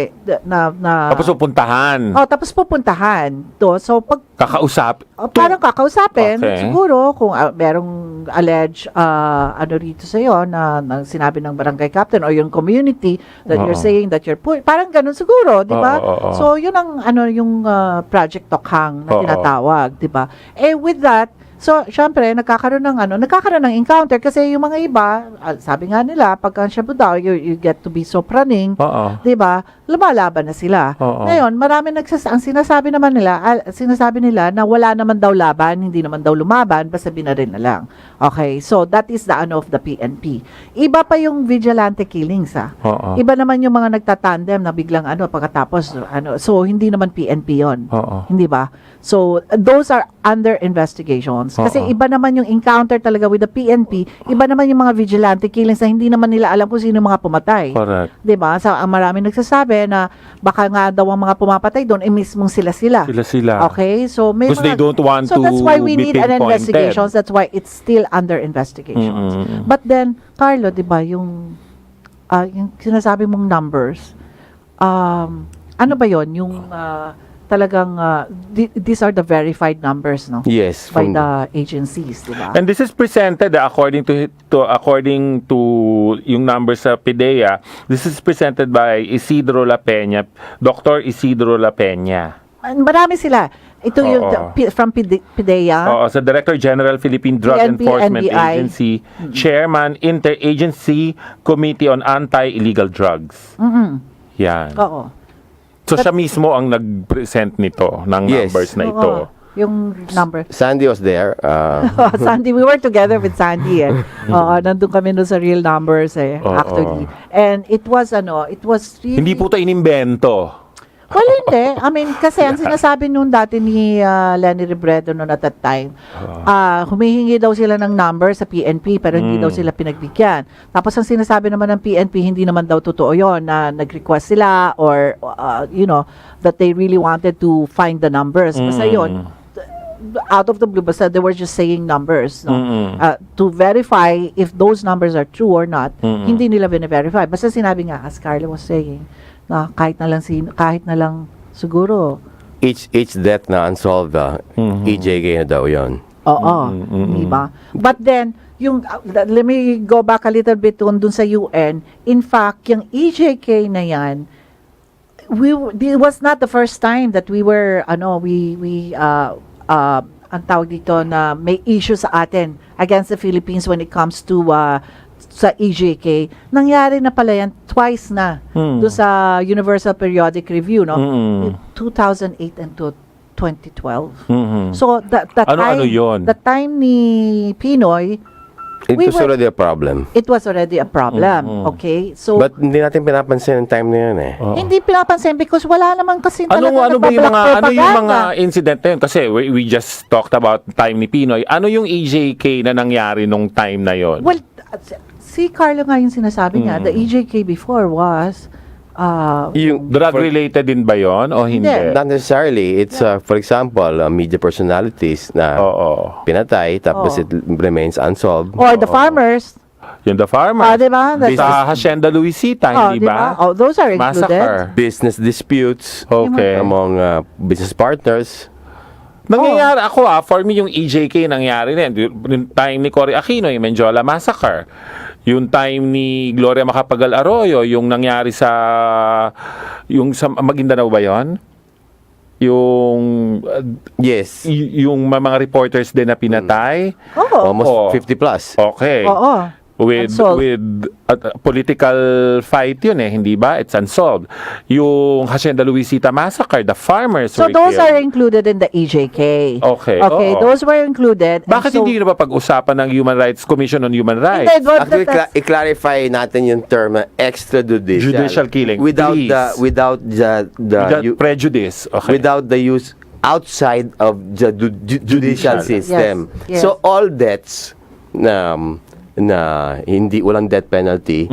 na Tapos pupuntahan. tapos pupuntahan to. So pag Kakausap. parang kakausapin Okay. siguro kung merong alleged rito sa iyo na sinabi ng barangay captain or yung community that you're saying that you're parang ganun siguro, di ba? Oo. So yun ang yung Project Tokhang na Oo. tinatawag, di ba? With that, so, syempre, nagkakaroon ng encounter kasi yung mga iba, sabi nga nila, pagka shabu daw, you get to be so praning, Oo. 'di ba? Lumalaban na sila. Oo. Ngayon, marami ang sinasabi nila na wala naman daw laban, hindi naman daw lumaban, basta binaril na lang. Okay, so that is the of the PNP. Iba pa yung vigilante killings Oo. Iba naman yung mga nagtatandem na biglang pagkatapos so hindi naman PNP 'yon. Oo. Hindi ba? So those are under investigations. Kasi Oo. iba naman yung encounter talaga with the PNP, iba naman yung mga vigilante killings na hindi naman nila alam kung sino yung mga pumatay. Correct. 'Di ba? So ang maraming nagsasabi na baka nga daw ang mga pumapatay doon mismong sila. Sila. Okay? So may Because they don't want so to that's why we be need an pinpointed. investigation. That's why it's still under investigations. But then, Carlo, 'di ba, yung sinasabi mong numbers, ano ba 'yon? Yung talagang these are the verified numbers, no? Yes. By from- the agencies, 'di ba? And this is presented according to yung numbers sa PIDEA. This is presented by Isidro La Peña, Dr. Isidro La Peña. Marami sila. Ito yung Oo. from PIDEA. Oo, sa Director General Philippine Drug PNP, Enforcement NBI. Agency, Chairman Interagency Committee on Anti-Illegal Drugs. Yan. Oo. So siya mismo ang nag-present nito ng Yes. numbers na ito. Oo. Yung number. Sandy was there. Sandy, we were together with Sandy eh. Oo, nandun kami nun sa real numbers eh, Oo. actually. And it was really... Hindi po ito inimbento. Well, hindi. I mean, kasi ang sinasabi nung dati ni Lenny Robredo noon at that time, humihingi daw sila ng number sa PNP pero hindi daw sila pinagbigyan. Tapos ang sinasabi naman ng PNP, hindi naman daw totoo yon na nag-request sila or, that they really wanted to find the numbers. Basta yun, out of the blue, basta they were just saying numbers. No? To verify if those numbers are true or not, hindi nila bine-verify. Basta sinabi nga, as Carla was saying, na kahit na lang siguro. Each death na unsolved, EJK na daw yun. Oo, di ba? But then, let me go back a little bit dun sa UN. In fact, yung EJK na yan, it was not the first time that we were, ang tawag dito na may issue sa atin against the Philippines when it comes to sa EJK. Nangyari na pala yan twice na doon sa Universal Periodic Review, no? 2008 and 2012. Mhm. So Ano-ano yun? the time ni Pinoy, It we was were- already a problem. it was already a problem. Okay? So But hindi natin pinapansin yung time na yun eh. hindi pinapansin because wala naman kasi Ano talaga ano ba yung mga nagpa-black ano yung mga propaganda. incident na yun kasi we just talked about time ni Pinoy. Ano yung EJK na nangyari nung time na yon? Well, si Carlo nga yung sinasabi niya, the EJK before was Yung, Drug related din ba yon o hindi? Hindi. not necessarily. It's, for example, media personalities na Oo. pinatay tapos it remains unsolved. or the farmers. Yung the farmer. Diba? That's- Sa Hacienda Luisita, hindi ba? Oh, those are included. Massacre. Business disputes Okay. among business partners. Nangyayari ako for me yung EJK nangyari din. Yung time ni Cory Aquino, yung Menjola Massacre. Yung time ni Gloria Macapagal Arroyo, yung nangyari sa Maguindanao ba yon? Yung Yes. yung mga reporters din na pinatay. Oo. Almost Oo. 50 plus. Okay. Oo. Unsolved. With political fight yun hindi ba? It's unsolved. Yung Hacienda Luisita Massacre, the farmers So were those killed. are included in the EJK. Okay, Okay, oo. those were included. And Bakit so, hindi na ba pag-usapan ng Human Rights Commission on Human Rights? Hindi, well, Actually, that's- i-clarify natin yung term extrajudicial. Judicial killing, Without please. without the Without prejudice. Okay. without the use outside of the judicial Judicial. system. Yes, yes. So all deaths na hindi walang death penalty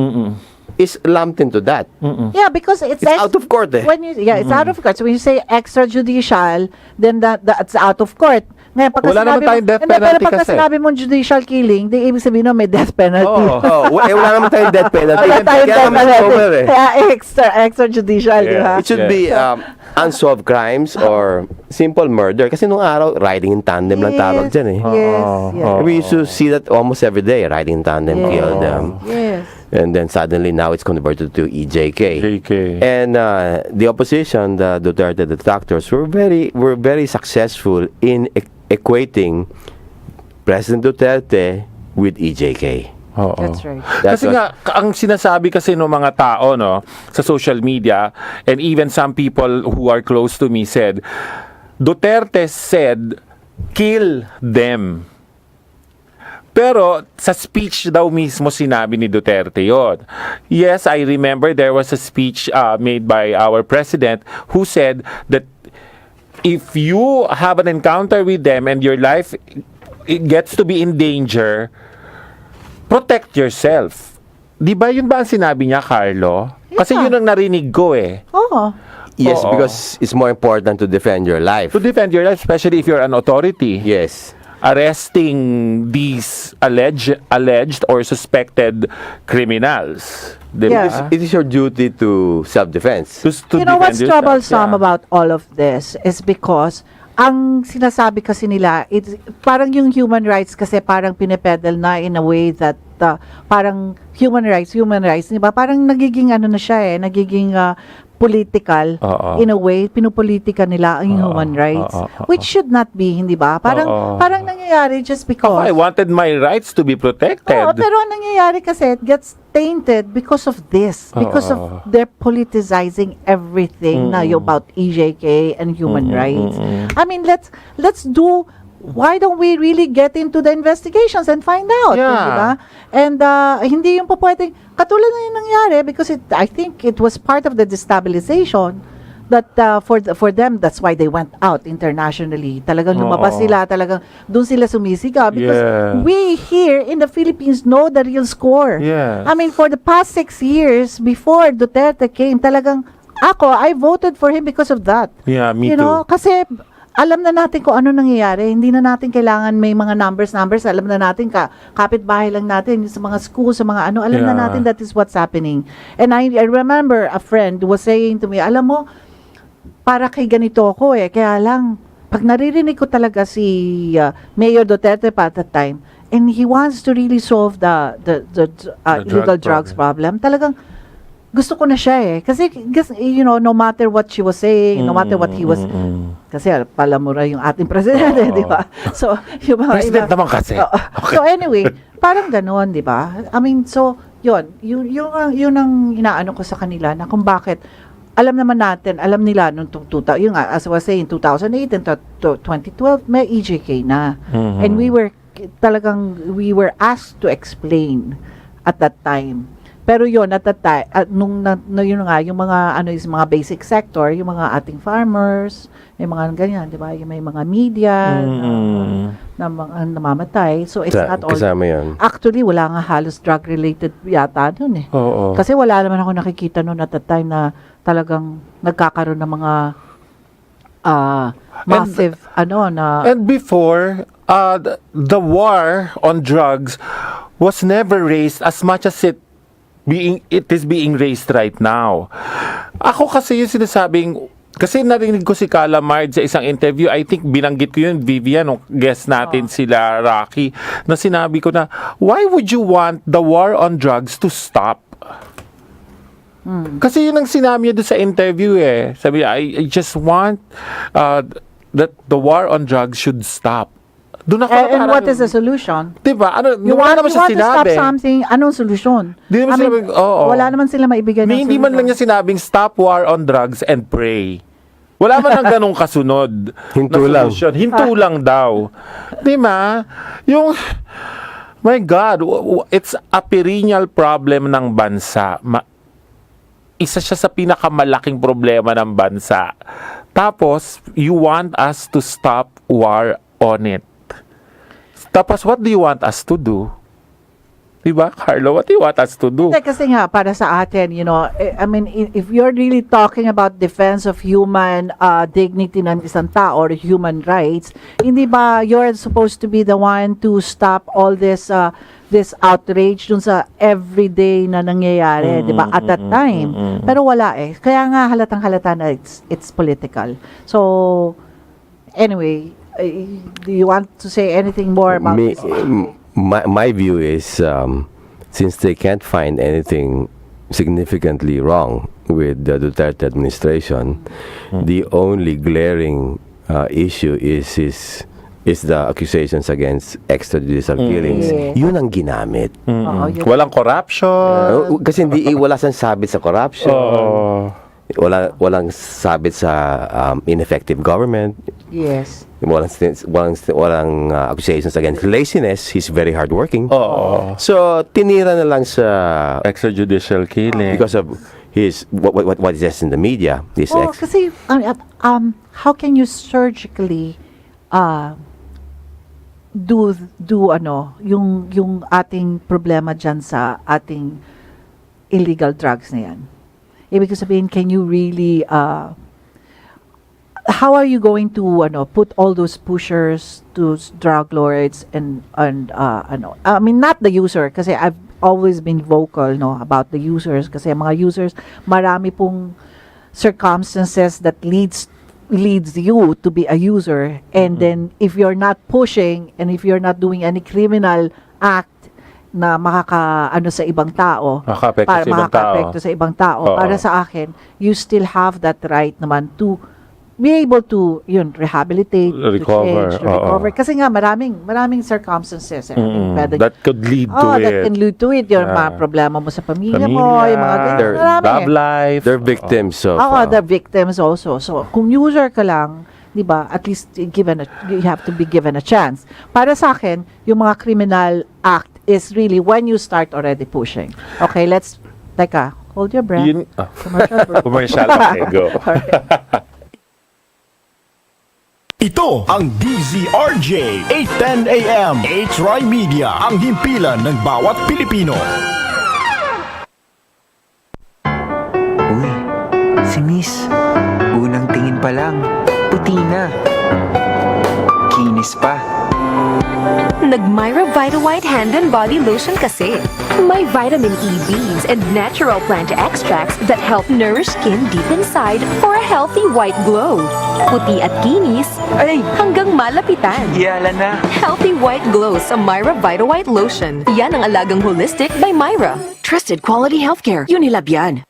is lumped into that. Yeah, because it's Out of court eh. When you, it's out of court. So when you say extrajudicial, then that's out of court. Ngayon, pagka Wala naman sinabi tayong death hindi, pero penalty pagka kasi. sinabi mong judicial killing, di ibig sabihin na may death penalty. Oo. Wala naman tayong death penalty. Wala tayong Kaya death naman penalty. over eh. Kaya extrajudicial, di ba? It should Yeah. be unsolved crimes or simple murder. Kasi nung araw, riding in tandem lang tawag dyan eh. Yes, yes. We used to see that almost every day. Riding in tandem killed them. Yes. And then suddenly now it's converted to EJK. EJK. And the opposition, the Duterte detractors, were very successful in equating President Duterte with EJK. Oo. That's right. That's Kasi what- nga, ang sinasabi kasi ng mga tao sa social media, and even some people who are close to me said, Duterte said, kill them. Pero sa speech daw mismo sinabi ni Duterte yon. Yes, I remember there was a speech made by our president who said that if you have an encounter with them and your life it gets to be in danger, protect yourself. Di ba yun ba ang sinabi niya, Carlo? Kasi Yeah. yun ang narinig ko Oh. Yes, Oo. because it's more important to defend your life. To defend your life, especially if you're an authority. Yes. Arresting these alleged or suspected criminals. Di ba? Yeah. It is your duty to self-defense. To You know what's defend yourself. troublesome Yeah. about all of this is because ang sinasabi kasi nila, it's parang yung human rights kasi parang pinepedal na in a way that parang human rights, di ba? Parang nagiging ano na siya nagiging political Oo. in a way, pinupolitika nila ang human rights, which should not be, hindi ba? Parang nangyayari just because. I wanted my rights to be protected. Oo, pero ang nangyayari kasi, it gets tainted because of this. Because of their politicizing everything na yung about EJK and human rights. I mean, let's do, why don't we really get into the investigations and find out? Yeah. Di ba? And hindi yung po pwedeng, katulad na yung nangyari because I think it was part of the destabilization that for them, that's why they went out internationally. Talagang lumabas sila, talagang doon sila sumisigaw because Yeah. we here in the Philippines know the real score. Yes. I mean, for the past 6 years before Duterte came, talagang I voted for him because of that. Yeah, me you know, too. kasi alam na natin kung ano nangyayari. Hindi na natin kailangan may mga numbers. Alam na natin kapitbahay lang natin sa mga schools, sa mga ano. Alam na Yeah. natin that is what's happening. And I remember a friend was saying to me, alam mo, para kay ganito ako kaya lang, pag naririnig ko talaga si Mayor Duterte pa at that time, and he wants to really solve the illegal drugs problem, talagang gusto ko na siya Kasi, you know, no matter what she was saying, no matter what he was, kasi pala mo yung ating presidente, di ba? So, yung mga President naman kasi. Oo. So, anyway, parang ganon, di ba? I mean, so, yun ang inaano ko sa kanila na kung bakit alam naman natin, alam nila nung 2000, yung nga, as I was saying, 2008 and 2012, may EJK na. And we were asked to explain at that time. Pero yun, at that time, yun nga, yung mga, is mga basic sector, yung mga ating farmers, yung mga ganyan, di ba? Yung may mga media na mga namamatay. So, it's not all. Kasama yun. Actually, wala nga halos drug-related yata dun eh. Oo. Kasi wala naman ako nakikita noon at that time na talagang nagkakaroon ng mga massive, And before, the war on drugs was never raised as much as it is being raised right now. Ako kasi yung sinasabing, kasi narinig ko si Calamard sa isang interview, I think binanggit ko yun, Vivian, nung guest natin sila Rocky, na sinabi ko na, why would you want the war on drugs to stop? Kasi yun ang sinabi niya doon sa interview eh. Sabi niya, I just want that the war on drugs should stop. Doon ako and what is the solution? Diba? You wala want naman siya to sinabi. stop something, anong solusyon? Di naman sinabing, oo. Wala naman sila maibigay ng Hindi man solusyon. lang niya sinabing stop war on drugs and pray. Wala man lang ganong kasunod. Hinto na lang. solusyon. Hinto lang daw. Di ba? Yung, my God, it's a perennial problem ng bansa. Isa siya sa pinakamalaking problema ng bansa. Tapos, you want us to stop war on it. Tapos, what do you want us to do? Diba, Carlo? What do you want us to do? Kasi nga, para sa atin, I mean, if you're really talking about defense of human dignity ng isang tao or human rights, hindi ba you're supposed to be the one to stop all this outrage dun sa everyday na nangyayari, di ba, at that time. Pero wala eh. Kaya nga halatang-halata na it's political. So, anyway, do you want to say anything more about this? My view is, since they can't find anything significantly wrong with the Duterte administration, the only glaring issue is the accusations against extrajudicial killings. Yes. Yun ang ginamit. Oo, yun. Walang corruption. Kasi wala siyang sabit sa corruption. Walang sabit sa ineffective government. Yes. Walang accusations against laziness. He's very hardworking. Oo. So, tinira na lang sa Extrajudicial killing. because of his what is in the media. Kasi, how can you surgically do yung ating problema dyan sa ating illegal drugs na yan? Ibig sabihin, can you really how are you going to put all those pushers to drug lords and I mean not the user kasi I've always been vocal about the users kasi mga users marami pong circumstances that leads you to be a user, and then if you're not pushing and if you're not doing any criminal act na makakaano sa ibang tao, makakaapekto sa ibang tao, para sa akin, you still have that right naman to be able to rehabilitate, Recover. to recover. Kasi nga maraming circumstances That could lead to it. that can lead to it. Yung mga problema mo sa pamilya mo, yung mga ganyan. Marami. love life. They're victims of The victims also. So, kung user ka lang, di ba, at least you have to be given a chance. Para sa akin, yung mga criminal act is really when you start already pushing. Okay, teka, hold your breath. Commercial break. Commercial. Okay, go. Ito ang DZRJ 810 AM H-Rai Media, ang himpilan ng bawat Pilipino. Uy, si Miss. Unang tingin pa lang, puti na. Kinis pa. Nag-Myra Vita White Hand and Body Lotion kasi. May vitamin E beads and natural plant extracts that help nourish skin deep inside for a healthy white glow. Puti at kinis, Ay! hanggang malapitan. Yala na. Healthy white glow sa Myra Vita White Lotion. Yan ang alagang holistic by Myra. Trusted quality healthcare. Unilab yan.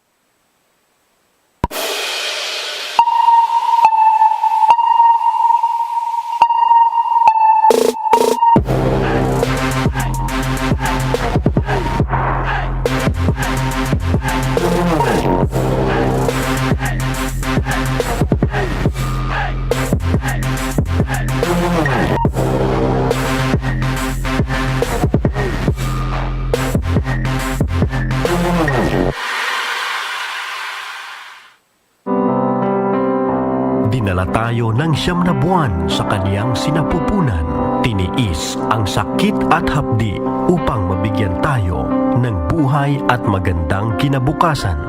Dinala tayo ng 9 na buwan sa kaniyang sinapupunan. Tiniis ang sakit at hapdi upang mabigyan tayo ng buhay at magandang kinabukasan.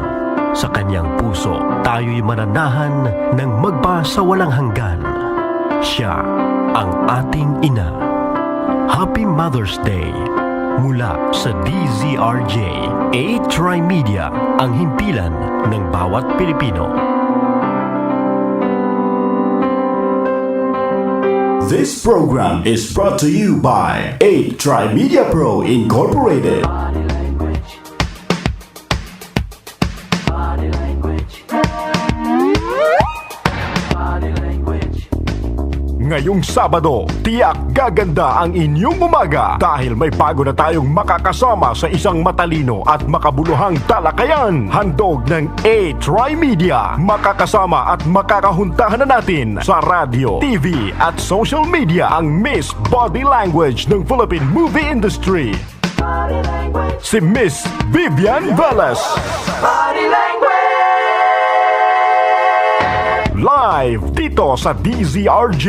Sa kanyang puso, tayo'y mananahan ng magpasawalang hanggan. Siya ang ating ina. Happy Mother's Day mula sa DZRJ. A-Tri-Media, ang himpilan ng bawat Pilipino. This program is brought to you by A-Tri-Media Pro Incorporated. Ngayong Sabado, tiyak gaganda ang inyong umaga dahil may bago na tayong makakasama sa isang matalino at makabuluhang talakayan. Handog ng A-Tri-Media. Makakasama at makakahuntahan na natin sa radio, TV at social media ang Miss Body Language ng Philippine movie industry. Si Miss Vivian Velez. Live dito sa DZRJ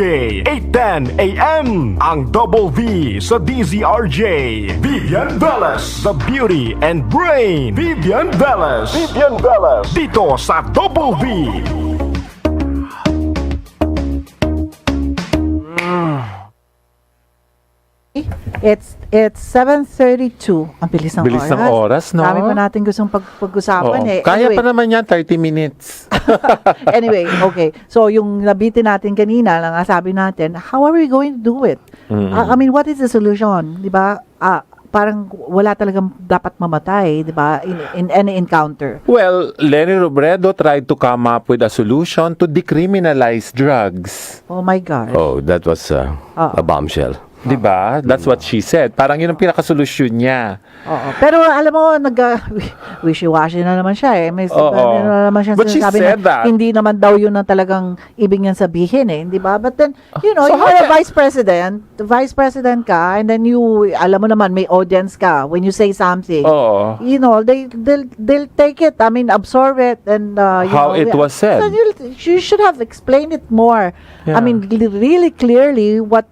8:10 AM. Ang Double V sa DZRJ. Vivian Velez, the beauty and brain. Vivian Velez. Vivian Velez. Dito sa Double V. It's 7:32. Ang bilis ng Bilis ng oras, no? Dami pa natin gustong pag-usapan Oo. eh. Kaya Anyway, pa naman yan, 30 minutes. anyway, okay. So, yung nabitin natin kanina, lang sabi natin, how are we going to do it? I mean, what is the solution? Di ba? Parang wala talagang dapat mamatay, di ba? In any encounter. Well, Lenny Robredo tried to come up with a solution to decriminalize drugs. Oh my God. Oh, that was a bombshell. Di ba? That's what she said. Parang yun ang pinakasolusyon niya. Oo. Pero alam mo, wishy-washy na naman siya eh. May na naman siya But she sinasabi said na that. hindi naman daw yun ang talagang ibig niyang sabihin eh. Di ba? But then, you know, So you're a vice president ka, and then alam mo naman, may audience ka. When you say something, Oo. you know, they'll take it. I mean, absorb it. And, How it was said. So you should have explained it more. Yeah. I mean, really clearly what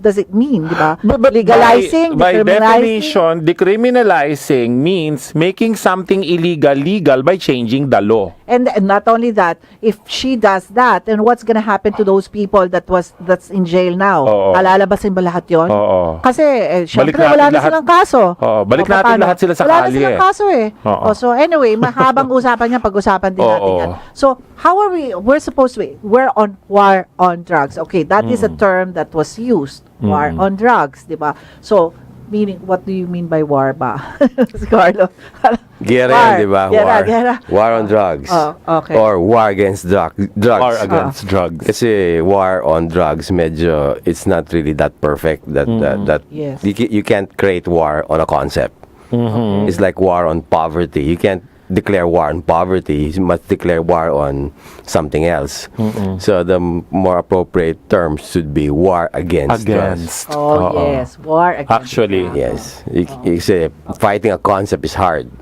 does it mean, di ba? But Legalizing, by decriminalizing. definition, decriminalizing means making something illegal legal by changing the law. And not only that, if she does that, then what's gonna happen to those people that's in jail now? Oo. Lalabasin ba lahat yun? Oo. Kasi, syempre, Balik natin wala na lahat- silang kaso. Oo, balik natin paano? lahat sila sa Wala na kalye. silang kaso eh. Oo. So anyway, mahabang usapan niya, pag-usapan din natin Oo. yan. So, how are we're supposed to, we're on war on drugs. Okay, that is a term that was used. War on drugs, di ba? So, meaning, what do you mean by war ba? Si Carlo. Gera War. yan, di ba? Gera. War on drugs. Oh, okay. Or war against drugs. Or against drugs. Kasi war on drugs, medyo, it's not really that perfect. That Yes. you can't create war on a concept. It's like war on poverty. You can't declare war on poverty. You must declare war on something else. So the more appropriate term should be war against drugs. Oh, Oo. yes. War against Actually. drugs. Yes. You say fighting a concept is hard.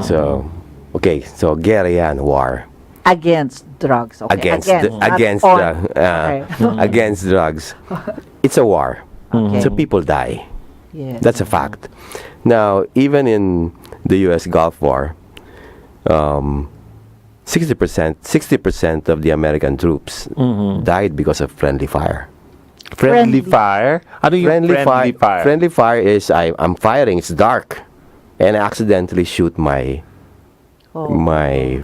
So, okay. So, gera yan, war. Against drugs. Okay. Against not against on. okay. Against drugs. It's a war. Okay. So people die. Yes. That's a fact. Now, even in the U.S. Gulf War, 60% of the American troops died because of friendly fire. Friendly fire? Ano yung friendly fire? Friendly fire is I'm firing. It's dark, and I accidentally shoot my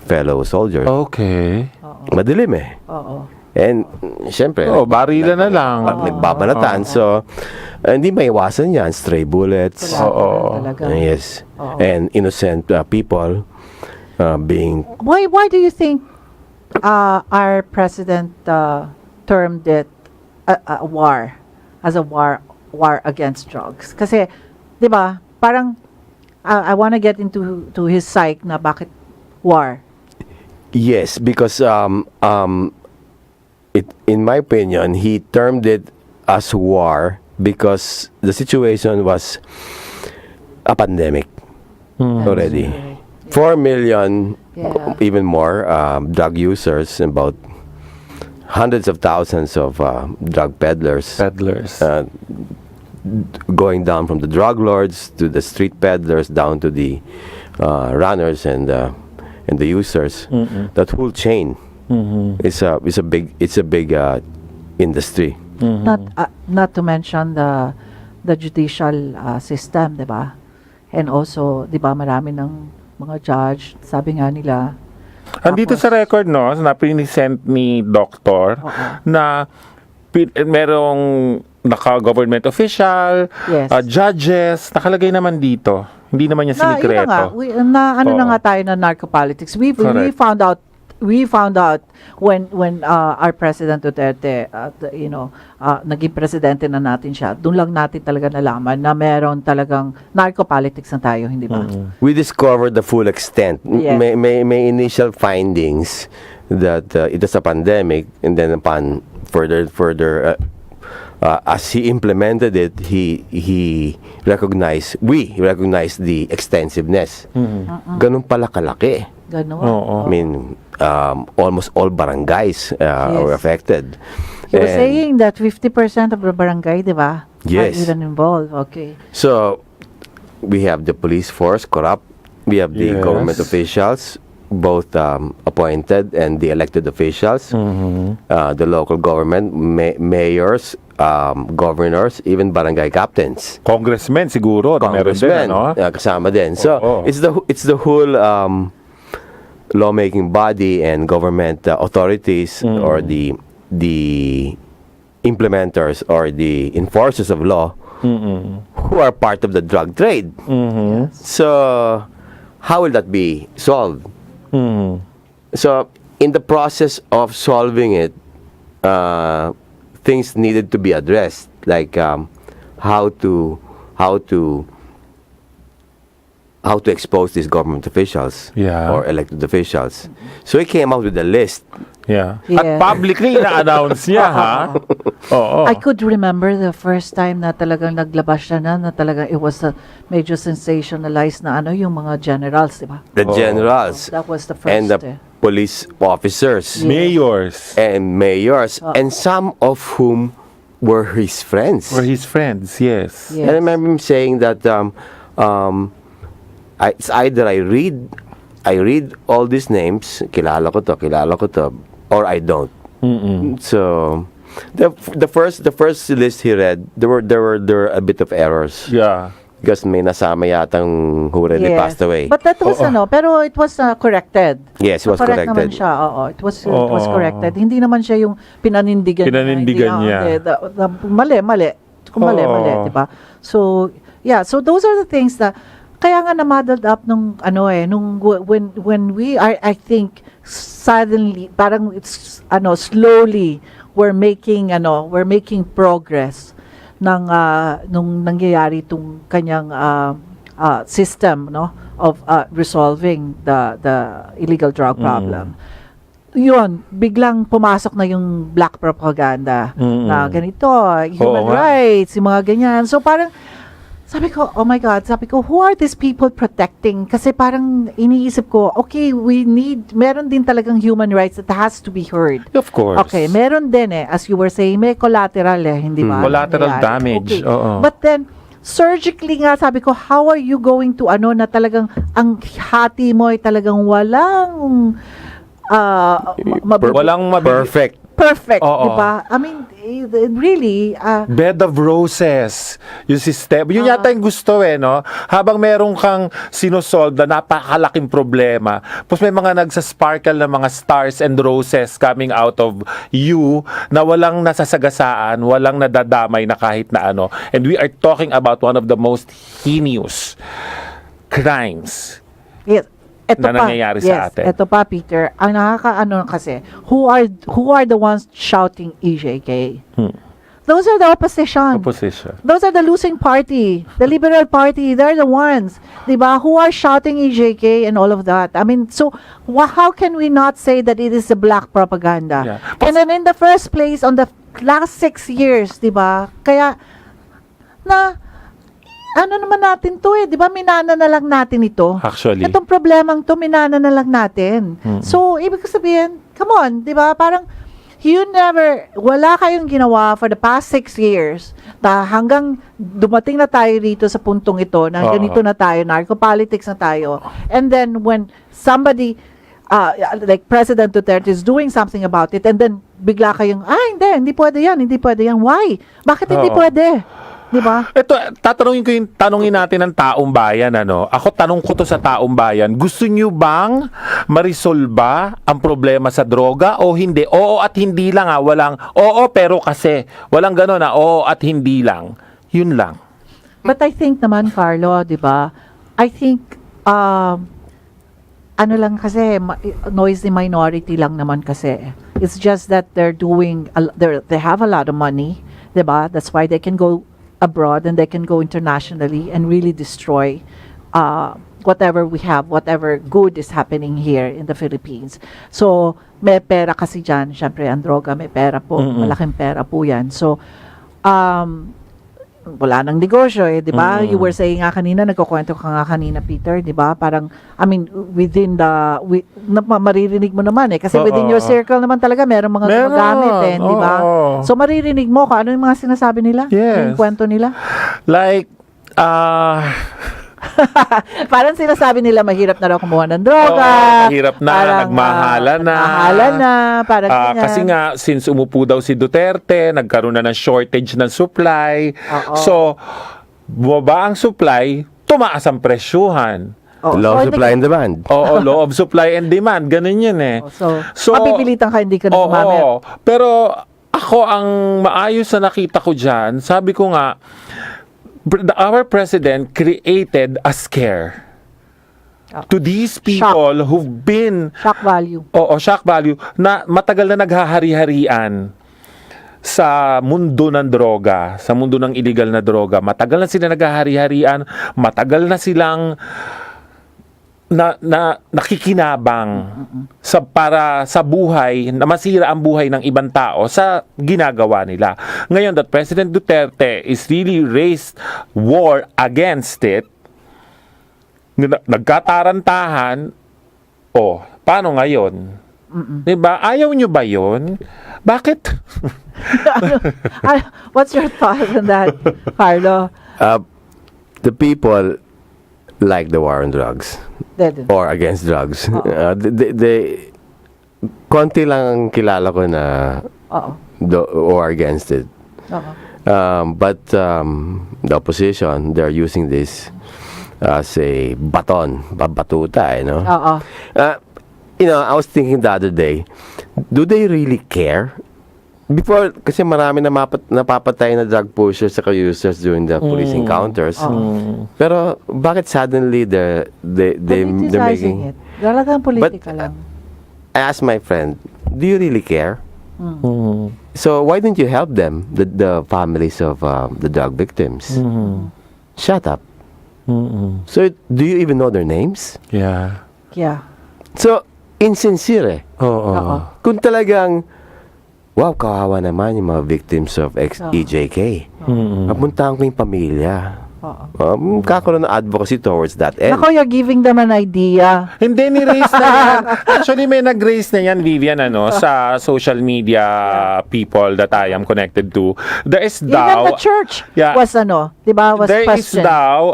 fellow soldier. Okay. Madilim eh. Oo. And syempre, Barila na lang. nagbabanatan. So, hindi maiwasan yan. Stray bullets. Oo. Talaga. Yes. And innocent people being... Why do you think our president termed it a war, as a war against drugs? Kasi, di ba, parang I want to get into his psyche na bakit war. Yes, because in my opinion, he termed it as war because the situation was a pandemic already. 4 million, Yeah. even more, drug users, about hundreds of thousands of drug peddlers going down from the drug lords to the street peddlers down to the runners and the users. That whole chain is a big industry. Not to mention the judicial system, 'di ba? And also, 'di ba, marami ng mga judge, sabi nga nila. Andito sa record, no, na pinisent ni Doktor na merong naka-government official, Yes. Judges, nakalagay naman dito. Hindi naman niya Yun na sinikreto. nga, ano na Oo. nga tayo na narco-politics. We Correct. found out when our President Duterte, naging presidente na natin siya. Doon lang natin talaga nalaman na meron talagang narco-politics na tayo, hindi ba? We discovered the full extent. Yes. May initial findings that it is a pandemic, and then upon further as he implemented it, we recognized the extensiveness. Ganun pala kalaki. Ganon. Oo. I mean, almost all barangays were affected. He was And saying that 50% of the barangay, di ba? Yes. Are even involved. Okay. so we have the police force corrupt. We have the Yes. government officials, both appointed and the elected officials, the local government, mayors, governors, even barangay captains. Congressmen siguro, meron din, Congressmen, ano? kasama din. So Oo. it's the whole lawmaking body and government authorities or the implementers or the enforcers of law who are part of the drug trade. So how will that be solved? So in the process of solving it, things needed to be addressed, like how to expose these government officials Yeah. or elected officials. So he came out with a list. Yeah. Yeah. At publicly ina-announce niya, ha? Oo. I could remember the first time na talagang naglabas siya na talagang it was a medyo sensationalized na yung mga generals, di ba? The generals That was the first. and the police officers Mayors and mayors, and some of whom were his friends. were his friends, yes. Yes. And I remember him saying that it's either I read all these names, kilala ko to, or I don't. So the first list he read, there were a bit of errors Yeah. because may nasama yatang who already passed away. But that was pero it was corrected. Yes, it was Correct naman corrected. siya. Oo, it was Oo. corrected. Hindi naman siya yung pinanindigan Pinanindigan niya. Mali. Kung mali, Oo. di ba? So, yeah, so those are the things that kaya nga na-muddled up nung when we are, I think, suddenly parang it's slowly we're making progress nung nangyayari itong kanyang system of resolving the illegal drug problem. Yun, biglang pumasok na yung black propaganda na ganito, human Oo nga. rights, yung mga ganyan. So parang sabi ko, oh my God, who are these people protecting? Kasi parang iniisip ko, okay, meron din talagang human rights that has to be heard. Of course. Okay, meron din as you were saying, may collateral hindi ba? Collateral Nangyayari. damage, Okay. oo. But then, surgically nga, sabi ko, how are you going to, na talagang, ang hati mo ay talagang walang, Walang Perfect. di ba? I mean, really, bed of roses. Yung system. Yun yata yung gusto no? Habang meron kang sinosolve na napakalaking problema, tapos may mga nagsasparkle na mga stars and roses coming out of you na walang nasasagasaan, walang nadadamay na kahit na ano. And we are talking about one of the most heinous crimes yes. Ito na nangyayari sa atin. Ito pa, Peter, ang nakakaano kasi, who are the ones shouting EJK? Those are the opposition. Those are the losing party, the Liberal Party. They're the ones, diba, who are shouting EJK and all of that. I mean, so how can we not say that it is a black propaganda? Yeah. And then in the first place, on the last 6 years, diba, kaya ano naman natin to di ba? Minana na lang natin ito. Actually. Itong problemang to, minana na lang natin. So, ibig ko sabihin, come on, di ba? Parang, wala kayong ginawa for the past 6 years hanggang dumating na tayo rito sa puntong ito na ganito na tayo, narco-politics na tayo. And then when somebody like President Duterte is doing something about it, and then bigla kayong, hindi pwede yan. Why? Bakit hindi pwede? Di ba? Ito, tanungin natin ng taong bayan, ano? Ako, tanong ko to sa taong bayan. Gusto nyo bang marisolba ang problema sa droga o hindi? Oo at hindi lang, walang, oo pero kasi. Walang gano'n, oo at hindi lang. Yun lang. But I think naman, Carlo, di ba? I think, ano lang kasi, noisy minority lang naman kasi. It's just that they have a lot of money, di ba? That's why they can go abroad and they can go internationally and really destroy whatever we have, whatever good is happening here in the Philippines. So, may pera kasi dyan. Siyempre, ang droga, may pera po. Malaking pera po yan. So, wala nang negosyo di ba? You were saying nga kanina, nagkukwento ka nga kanina, Peter, di ba? Parang, I mean, maririnig mo naman kasi within your circle naman talaga, merong mga gumagamit di ba? So, maririnig mo kung ano yung mga sinasabi nila, Yes. yung kwento nila. Like, Parang sinasabi nila, mahirap na raw kumuha ng droga. mahirap na, parang, nagmahala na. Nagmahala na, parang ganyan. Kasi nga, since umupo daw si Duterte, nagkaroon na ng shortage ng supply. So, bumaba ang supply, tumaas ang presyuhan. Law of supply and demand. Oo, law of supply and demand. Ganun yun eh. So, mapipilitan ka, hindi ka na gumamit. Pero, ako, ang maayos na nakita ko dyan, sabi ko nga, our president created a scare to these people who've been shock value. Shock value na matagal na naghahari-harian sa mundo ng droga, sa mundo ng illegal na droga. Matagal na sila naghahari-harian, matagal na silang nakikinabang para sa buhay, na masira ang buhay ng ibang tao sa ginagawa nila. Ngayon that President Duterte is really raised war against it, nagkatarantahan, paano ngayon? Diba? Ayaw nyo ba yun? Bakit? What's your thoughts on that, Carlo? The people like the war on drugs or against drugs. They konti lang ang kilala ko na or against it. But the opposition, they're using this as a baton, babatuta, you know. I was thinking the other day, do they really care? Before, kasi marami na napapatay na drug pushers sa users during the police encounters. Pero bakit suddenly they're making it? Talagang politika lang. I asked my friend, do you really care? So why don't you help them, the families of the drug victims? Shut up. So do you even know their names? Yeah. So insincere. Kung talagang wow, kawawa naman yung mga victims of EJK. Napuntahan ko yung pamilya. Kakaroon ng advocacy towards that end. Nako, you're giving them an idea. Hindi, ni-raise na yan. Actually, may nag-raise na yan, Vivian, sa social media people that I am connected to. There is Even the church was was there questioned. is now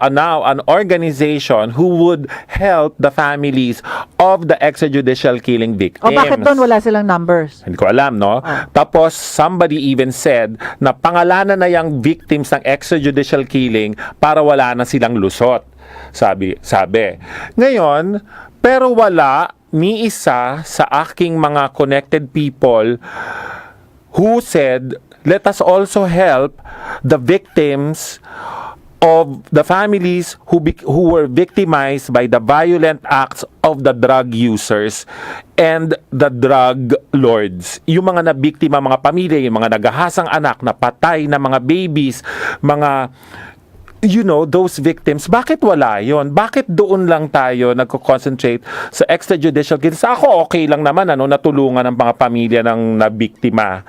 an organization who would help the families of the extrajudicial killing victims. Bakit doon wala silang numbers? Hindi ko alam, no? Tapos, somebody even said na pangalanan na yung victims ng extrajudicial killing para wala na silang lusot. Sabi. Ngayon, pero wala ni isa sa aking mga connected people who said, let us also help the victims of the families who were victimized by the violent acts of the drug users and the drug lords. Yung mga nabiktima, mga pamilya, yung mga nagahasang anak, napatay na mga babies, mga those victims, bakit wala yon? Bakit doon lang tayo nagko-concentrate sa extrajudicial killings? Ako okay lang naman natulungan ng mga pamilya ng nabiktima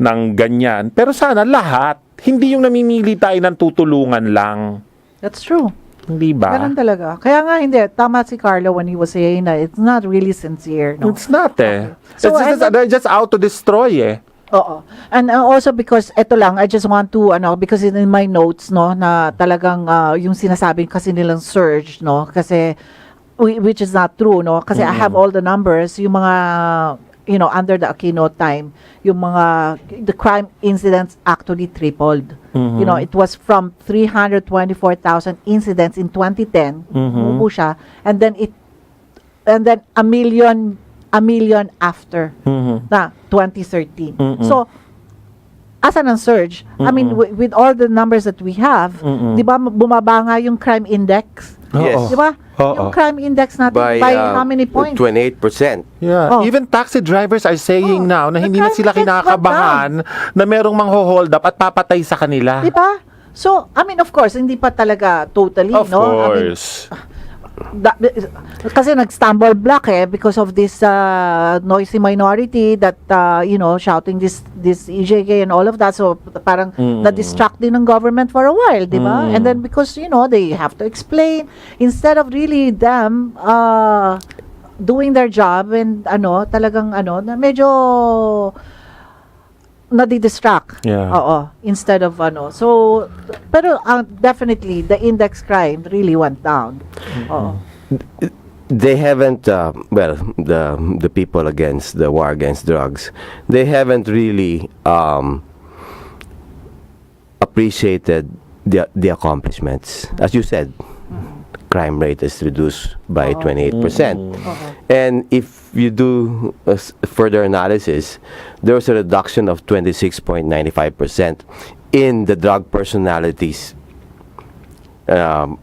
ng ganyan. Pero sana lahat, hindi yung namimili tayo ng tutulungan lang. That's true. Hindi ba? Ganun talaga. Kaya nga hindi, tama si Carlo when he was saying that it's not really sincere. No? It's not eh. So, They're just out to destroy eh. Oo. And also because ito lang, I just want to because in my notes no na talagang yung sinasabi kasi nilang surge no kasi which is not true no kasi I have all the numbers yung mga under the Aquino time yung mga the crime incidents actually tripled. It was from 324,000 incidents in 2010 bumubo siya and then a million after na 2013. So, asan ang surge? I mean, with all the numbers that we have, di ba bumaba nga yung crime index? Yes. Di ba? Yung crime index natin by how many points? 28%. Yeah. Oh. Even taxi drivers are saying now na the hindi na crime sila index went kinakabahan na merong mangho-hold up at papatay sa kanila. Di ba? So, I mean, of course, hindi pa talaga totally, Of no? course. Kasi nag-stumble block because of this noisy minority that shouting this EJK and all of that, so parang na-distract din ng government for a while, di ba? And then because they have to explain instead of really them doing their job and talagang na medyo nadi-distract. Yeah. Oo. Instead of So, pero definitely, the index crime really went down. Oo. They haven't, the people against the war against drugs, they haven't really appreciated the accomplishments. As you said, crime rate is reduced by 28%. And if you do a further analysis, there was a reduction of 26.95% in the drug personalities,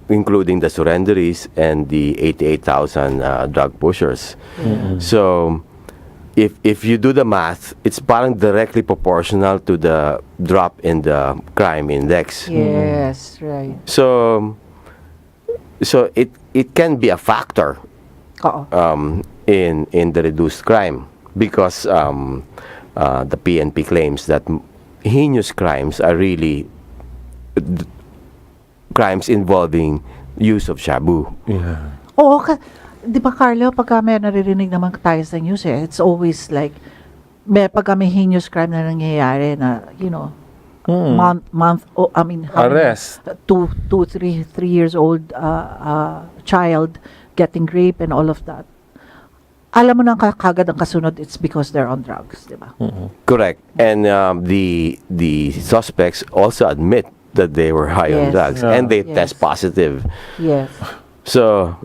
including the surrenderies and the 88,000 drug pushers. So, if you do the math, it's parang directly proportional to the drop in the crime index. Yes, right. So it can be a factor Oo. in the reduced crime because the PNP claims that heinous crimes are really crimes involving use of shabu. Yeah. Oo, di ba Carlo, pagka may naririnig naman tayo sa news it's always like, pagka may heinous crime na nangyayari na, Arrest. 3 years old child getting raped and all of that. Alam mo nang kagad ang kasunod, it's because they're on drugs, di ba? Correct. And the suspects also admit that they were high on Yes. drugs Yeah. and they Yes. test positive. Yes. So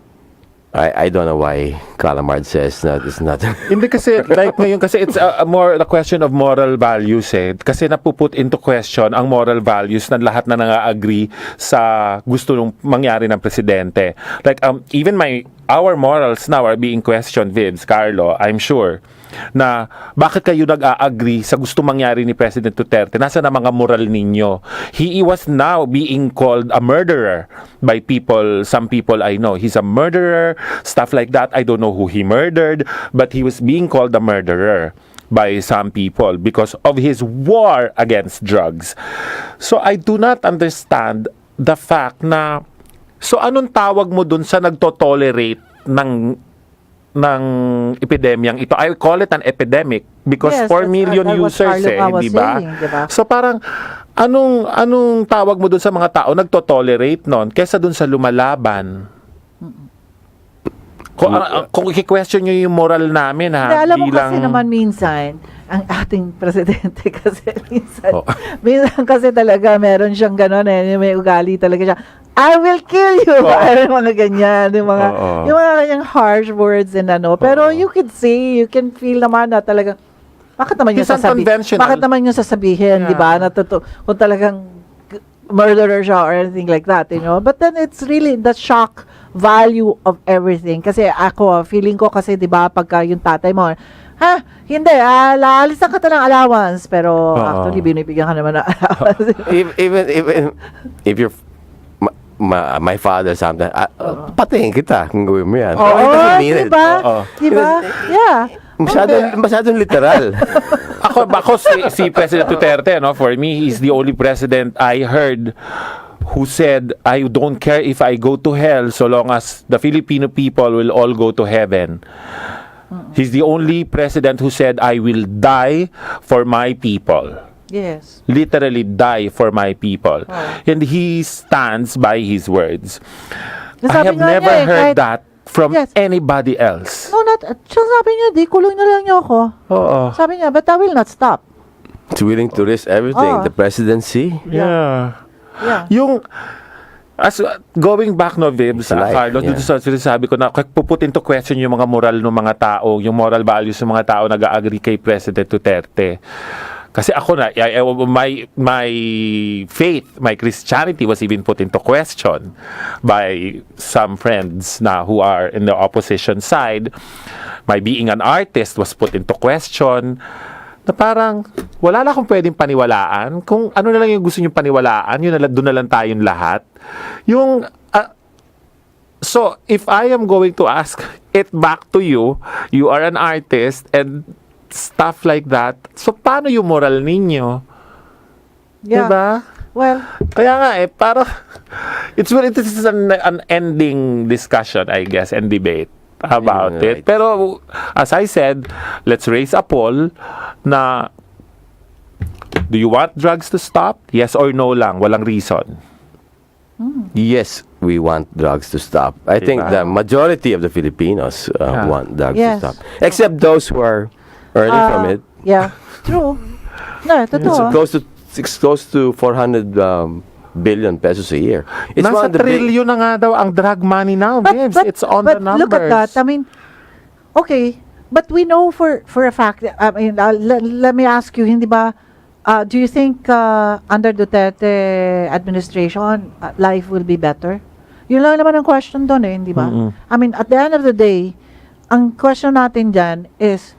I don't know why Calamard says that it's not. Hindi kasi, like ngayon, kasi it's more the question of moral values Kasi napuput into question ang moral values ng lahat na nang-agree sa gusto nung mangyari ng presidente. Like, even our morals now are being questioned, Vince, Carlo, I'm sure, na bakit kayo nag-a-agree sa gusto mangyari ni President Duterte? Nasa na mga moral ninyo? He was now being called a murderer by people, some people I know. He's a murderer, stuff like that. I don't know who he murdered, but he was being called a murderer by some people because of his war against drugs. So I do not understand the fact na, so anong tawag mo dun sa nagtotolerate ng epidemyang ito? I call it an epidemic because Yes, 4 million that's what users Carlo was di ba? saying, di ba? So parang anong tawag mo dun sa mga tao nagtotolerate nun kesa dun sa lumalaban? Kung i-question nyo yung moral namin Alam mo bilang kasi naman minsan, ang ating presidente kasi minsan, Oh. minsan kasi talaga meron siyang gano'n may ugali talaga siya. I will kill you! Yung mga ganyan, yung mga kanyang harsh words and Pero you could see, you can feel naman na talagang, bakit naman yung He's unconventional. Bakit naman yung sasabihin, di ba? Na kung talagang murderer siya or anything like that, But then it's really the shock value of everything. Kasi ako, feeling ko kasi, di ba, pagka yung tatay mo, hindi, laalisan ka ng allowance. Pero actually, binibigyan ka naman ng allowance. even if you're my father sometimes, patayin kita kung gawin mo yan. Oo, He doesn't mean it. diba? Diba? Yeah. Masyadong literal. ako si President Duterte, no? For me, he's the only president I heard who said, I don't care if I go to hell so long as the Filipino people will all go to heaven. He's the only president who said, I will die for my people. Yes. Literally die for my people. And he stands by his words. I have Sabi nga never niya heard kahit- that from Yes. anybody else. No, not, sabi niya, di, kulong na lang niyo ako. Oo. Sabi niya, but I will not stop. It's willing to risk everything. Oh. The presidency. Yeah. Yeah. Yung as going back no Vibs, Life, Carlo, yeah. dito sa sinasabi ko na puput into question yung mga moral ng mga tao, yung moral values ng mga tao nag-agree kay President Duterte. Kasi ako na my faith, my Christianity was even put into question by some friends na who are in the opposition side. My being an artist was put into question. Na parang wala na akong pwedeng paniwalaan. Kung ano na lang yung gusto nyo paniwalaan, yun na lang, doon na lang tayong lahat. Yung so if I am going to ask it back to you, you are an artist and stuff like that. So paano yung moral ninyo? Yeah. Diba? Well, Kaya nga parang it is an ending discussion, I guess, and debate about Yeah, it. right. Pero as I said, let's raise a poll na do you want drugs to stop? Yes or no lang, walang reason. Yes, we want drugs to stop. I think the majority of the Filipinos want drugs Yes. to stop. Except those who are earning from it. yeah, true. No, It's totoo. close to 400 billion pesos a year. It's Nasa one of the big, trillion na nga daw ang drug money now, Vibs. It's on the numbers. Look at that. I mean, okay, but we know for a fact. I mean, let me ask you, hindi ba? Do you think under Duterte administration, life will be better? Yun lang naman ang question doon hindi ba? I mean, at the end of the day, ang question natin dyan is,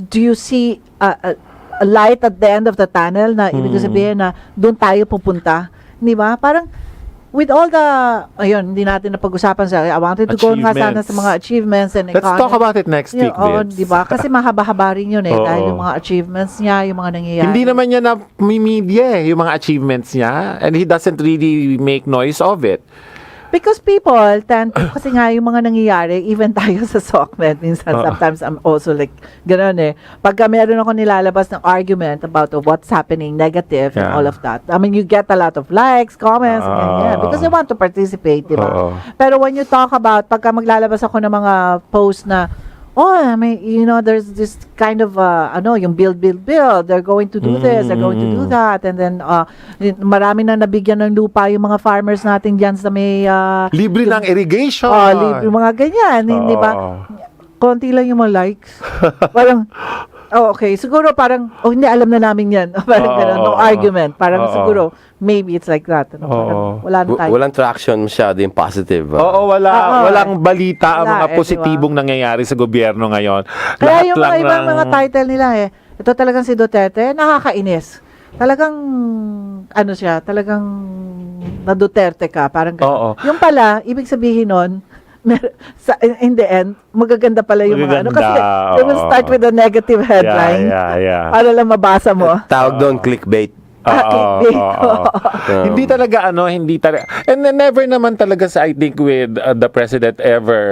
do you see a light at the end of the tunnel na ibig sabihin na doon tayo pupunta? Hindi ba? Parang, with all the, ayun, hindi natin napag-usapan sa, I wanted to go nga sana sa mga achievements and Let's talk about it next week, Oo, Vibs. di ba? Kasi mahaba-haba rin yun Oo. dahil yung mga achievements niya, yung mga nangyayari. Hindi naman niya na media yung mga achievements niya, and he doesn't really make noise of it. Because people tend to, kasi nga yung mga nangyayari, even tayo sa SOCMED, minsan, sometimes I'm also like, gano'n Pagka meron ako nilalabas ng argument about what's happening, negative, and Yeah. all of that. I mean, you get a lot of likes, comments, ganyan, because you want to participate, di ba? Oo. Pero when you talk about, pagka maglalabas ako ng mga post na, I mean, there's this kind of, yung build. They're going to do this, they're going to do that. And then, marami na nabigyan ng lupa yung mga farmers natin dyan sa may... Libre ng irrigation. libre, mga ganyan, hindi ba? Oo. Konti lang yung mga likes. Parang, okay. Siguro parang, hindi, alam na namin yan. Parang ganun, no argument. Parang siguro, maybe it's like that. Parang, wala na tayo. walang traction masyado yung positive. Oo, walang balita ang Wala, mga positibong nangyayari sa gobyerno ngayon. Kaya yung mga ibang ng- mga title nila ito talagang si Duterte, nakakainis. Talagang, siya, talagang na Duterte ka, parang ganun. Oo. Yung pala, ibig sabihin nun, in the end, magaganda pala yung mga kasi Magaganda, they will start with a negative headline Yeah. para lang mabasa mo. Tawag doon clickbait. Clickbait. Hindi talaga hindi talaga. And then never naman talaga I think with the president ever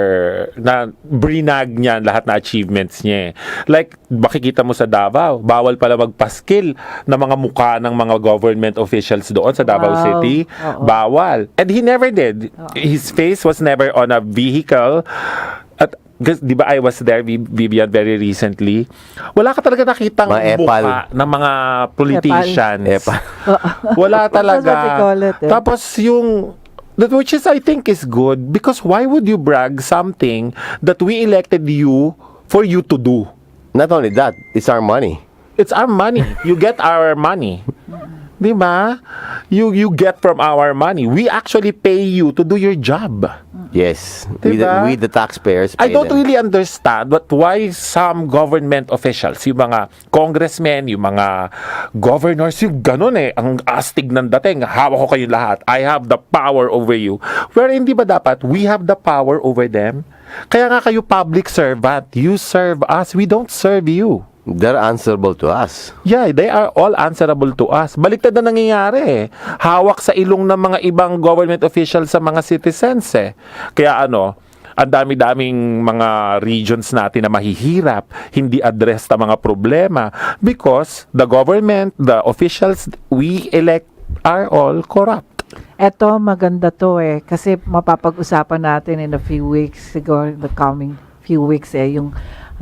na brinag niya lahat na achievements niya. Like makikita mo sa Davao, bawal pala magpaskil ng mga mukha ng mga government officials doon sa Davao Wow. City. Oo. Bawal. And he never did. His face was never on a vehicle. At di ba I was there, Vivian, very recently. Wala ka talaga nakitang Mga epal. mukha ng mga politicians. Epal. Wala talaga. That's what they call it, Tapos yung which is I think is good because why would you brag something that we elected you for you to do? Not only that, it's our money. It's our money. You get our money. Di ba? You get from our money. We actually pay you to do your job. Yes. Diba? We the taxpayers I pay don't them. really understand but why some government officials, yung mga congressmen, yung mga governors, yung ganun ang astig ng dating, hawak ko kayo lahat. I have the power over you. Where hindi ba dapat we have the power over them? Kaya nga kayo public servant. You serve us. We don't serve you. they're answerable to us. Yeah, they are all answerable to us. Baliktad na nangyayari eh. Hawak sa ilong ng mga ibang government officials sa mga citizens eh. Kaya ano, ang dami-daming mga regions natin na mahihirap, hindi address na mga problema because the government, the officials we elect are all corrupt. Eto, maganda to eh. Kasi mapapag-usapan natin in a few weeks, siguro the coming few weeks eh, yung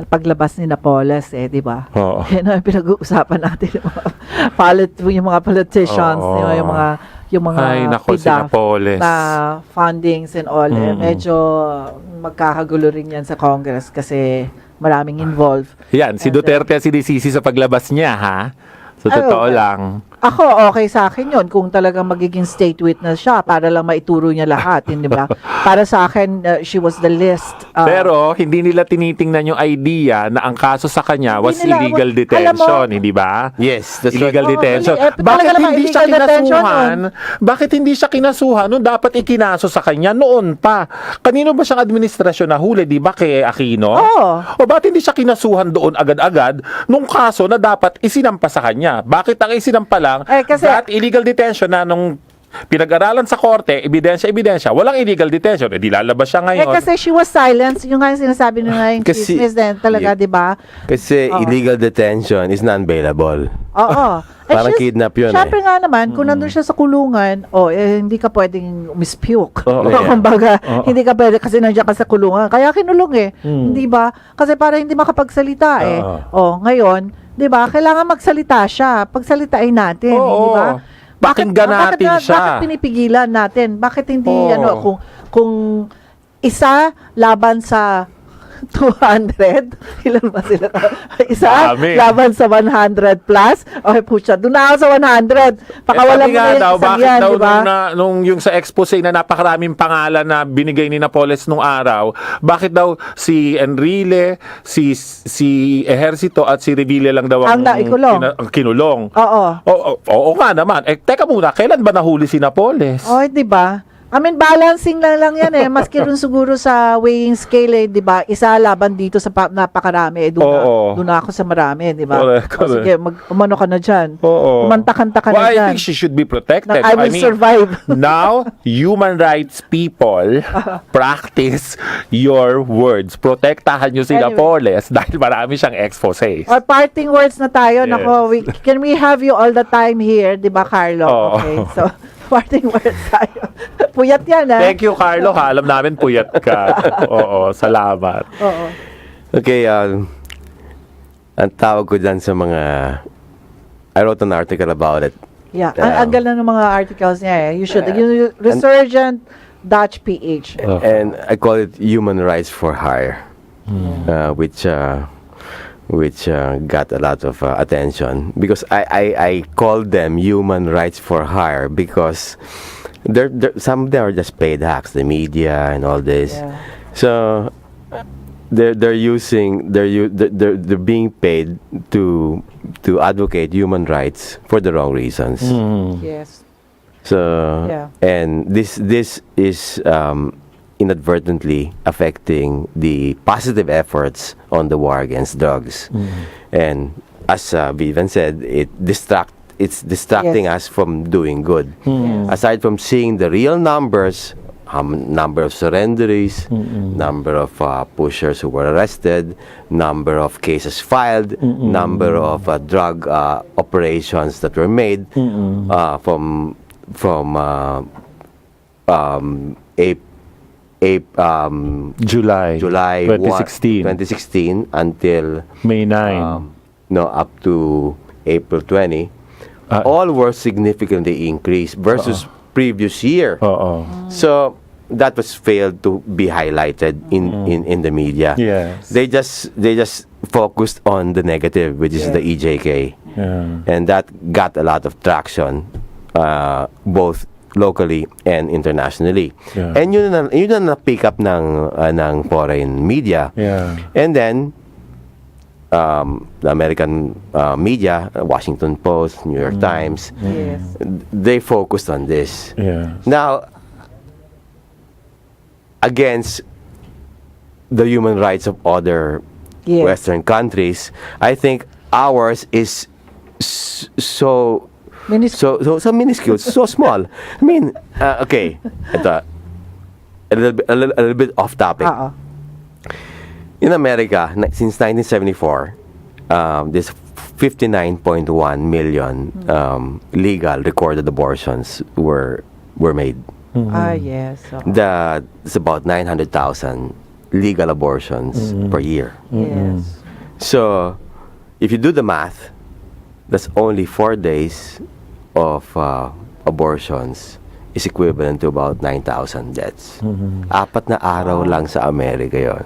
paglabas ni Napoles eh, di ba? Oo. Yan ang pinag-uusapan natin yung mga politicians, Oo. yung mga Ay, nako, si PDAF Napoles. na fundings and all. Eh, medyo magkakagulo rin yan sa Congress kasi maraming involved. Yan, si And, Duterte ang sinisisi sa paglabas niya, ha? Sa Ay, totoo okay. lang. Ako, okay sa akin yun. Kung talagang magiging state witness siya para lang maituro niya lahat, hindi ba? Para sa akin, she was the least. Pero hindi nila tinitingnan yung idea na ang kaso sa kanya was Hindi nila- illegal alam detention, mo- hindi ba? Yes, that's Illegal right. detention. Oo, Bakit talaga naman hindi siya illegal detention kinasuhan? Bakit hindi siya kinasuhan? No, dapat ikinaso sa kanya noon pa. Kanino ba siyang administrasyon na huli, di ba? Kay Aquino? Oo. O bakit hindi siya kinasuhan doon agad-agad nung kaso na dapat isinampa sa kanya? Bakit ang isinampa lang Kasi- that illegal detention na nung pinag-aralan sa korte, ebidensya, walang illegal detention, di lalabas siya ngayon. Kasi she was silenced. Yung nga yung sinasabi nyo nga yung Kasi- chismis din talaga, Yeah. di ba? Kasi Oo. illegal detention is non-bailable. Oo. Parang she's- kidnap yun Siyempre nga naman, kung nandun siya sa kulungan, hindi ka pwedeng umispuke. Oo. Kumbaga, Oo. hindi ka pwede kasi nandiyan ka sa kulungan. Kaya kinulong eh. Hindi ba? Kasi para hindi makapagsalita eh. Ngayon, di ba? Kailangan magsalita siya. Pagsalitain natin, Oo. di ba? Pakinggan natin siya. Bakit pinipigilan natin? Bakit hindi, Oo. kung isa laban sa 200, ilan ba sila? Isa Dami. laban sa 100 plus. Okay, pucha, doon na ako sa 100. Pakawalan mo na yung isang bakit yan, daw di ba? nung yung sa expose na napakaraming pangalan na binigay ni Napoles nung araw, bakit daw si Enrile, si Ejercito at si Revilla lang daw Ang naikulong. ang kinulong? Oo. Oo nga naman. Teka muna, kailan ba nahuli si Napoles? Oh, di ba? I mean, balancing lang yan eh. Maski rin siguro sa weighing scale eh, di ba? Isa laban dito sa napakarami. Oo. Doon na ako sa marami, di ba? Correct, O, sige, umano ka na dyan. Oo. Umanta-kanta ka Well, na I dyan. think she should be protected. I will survive. Now, human rights people, practice your words. Protektahan nyo si Anyway. Napoles dahil marami siyang exposes. Or parting words na tayo. Yes. Nako, can we have you all the time here, di ba, Carlo? Oo. Okay, so, parting words tayo. Puyat yan, ha? Thank you, Carlo. Ha? Alam namin puyat ka. Oo, salamat. Oo. Okay, ang tawag ko dyan sa mga... I wrote an article about it. Yeah, ang ganda ng mga articles niya eh. You should, yung Resurgent Dutch PH. And I call it human rights for hire, which got a lot of attention because I call them human rights for hire because some of them are just paid hacks, the media and all this. Yeah. So they're being paid to advocate human rights for the wrong reasons. Yes. So Yeah. and this is inadvertently affecting the positive efforts on the war against drugs. And as Vivian said, it's distracting us from doing good. Aside from seeing the real numbers, number of surrenderies, number of pushers who were arrested, number of cases filed, number of drug operations that were made from July 2016 until May 9. up to April 20, all were significantly increased versus previous year. Oo. So that was failed to be highlighted in the media. Yes. They just focused on the negative, which is the EJK, Yeah. and that got a lot of traction, both locally and internationally. Yeah. And yun na pick up ng foreign media. Yeah. And then the American media, Washington Post, New York Times, Yes. they focused on this. Yeah. Now, against the human rights of other Yes. Western countries, I think ours is so Minuscule. so minuscule, so small. I mean, okay, ito, a little bit off topic. In America, since 1974, there's 59.1 million legal recorded abortions were made. Yes. It's about 900,000 legal abortions per year. Yes. So, if you do the math, that's only 4 days of abortions is equivalent to about 9,000 deaths. Apat na araw lang sa Amerika yon.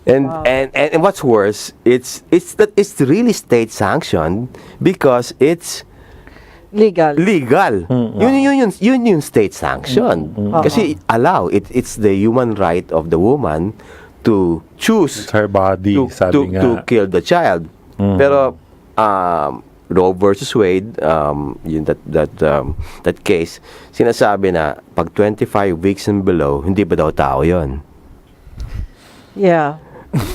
And what's worse, it's really state sanctioned because it's Legal. Yun yung state sanction. Kasi it's the human right of the woman to choose It's her body, sabi nga. to kill the child. Pero Roe versus Wade, that case, sinasabi na pag 25 weeks and below, hindi ba daw tao yon? Yeah.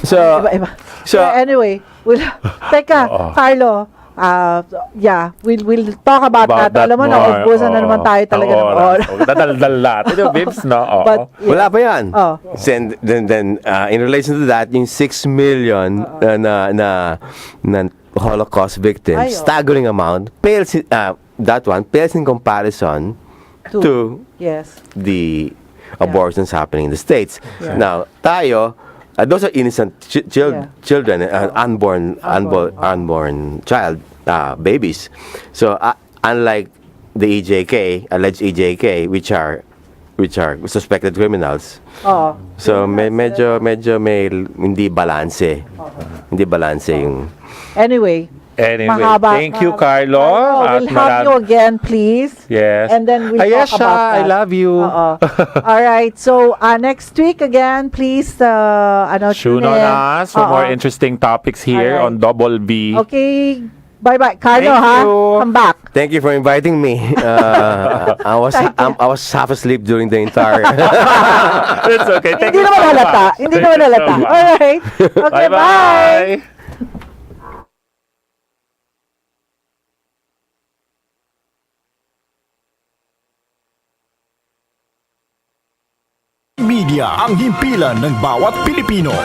So, Iba. so Anyway, teka, Carlo, we'll talk about that. Alam mo, naubusan na naman tayo talaga ng oras. Dadaldal natin yung bibs, no? Oo. But, wala pa yan. Oh. Then in relation to that, yung 6 million na Holocaust victims, staggering amount, that one pales in comparison to yes. the abortions happening in the States. Yeah. Now, tayo, those are innocent children, unborn child, babies. So, unlike the alleged EJK, which are suspected criminals. So, medyo may hindi balanse. Hindi balanse yung... Anyway, thank you, Carlo. We'll have you again, please. Yes. And then we'll talk about that. I love you. All right. So, next week again, please, Tune on us for more interesting topics here Alright. on Double B. Okay. Bye-bye. Carlo, Thank you. Come back. Thank you for inviting me. I was half asleep during the entire... It's okay. Thank Hindi you naman so halata. much. Hindi Thank naman you so halata. much. All right. Okay, bye. Bye-bye. Media ang himpilan ng bawat Pilipino.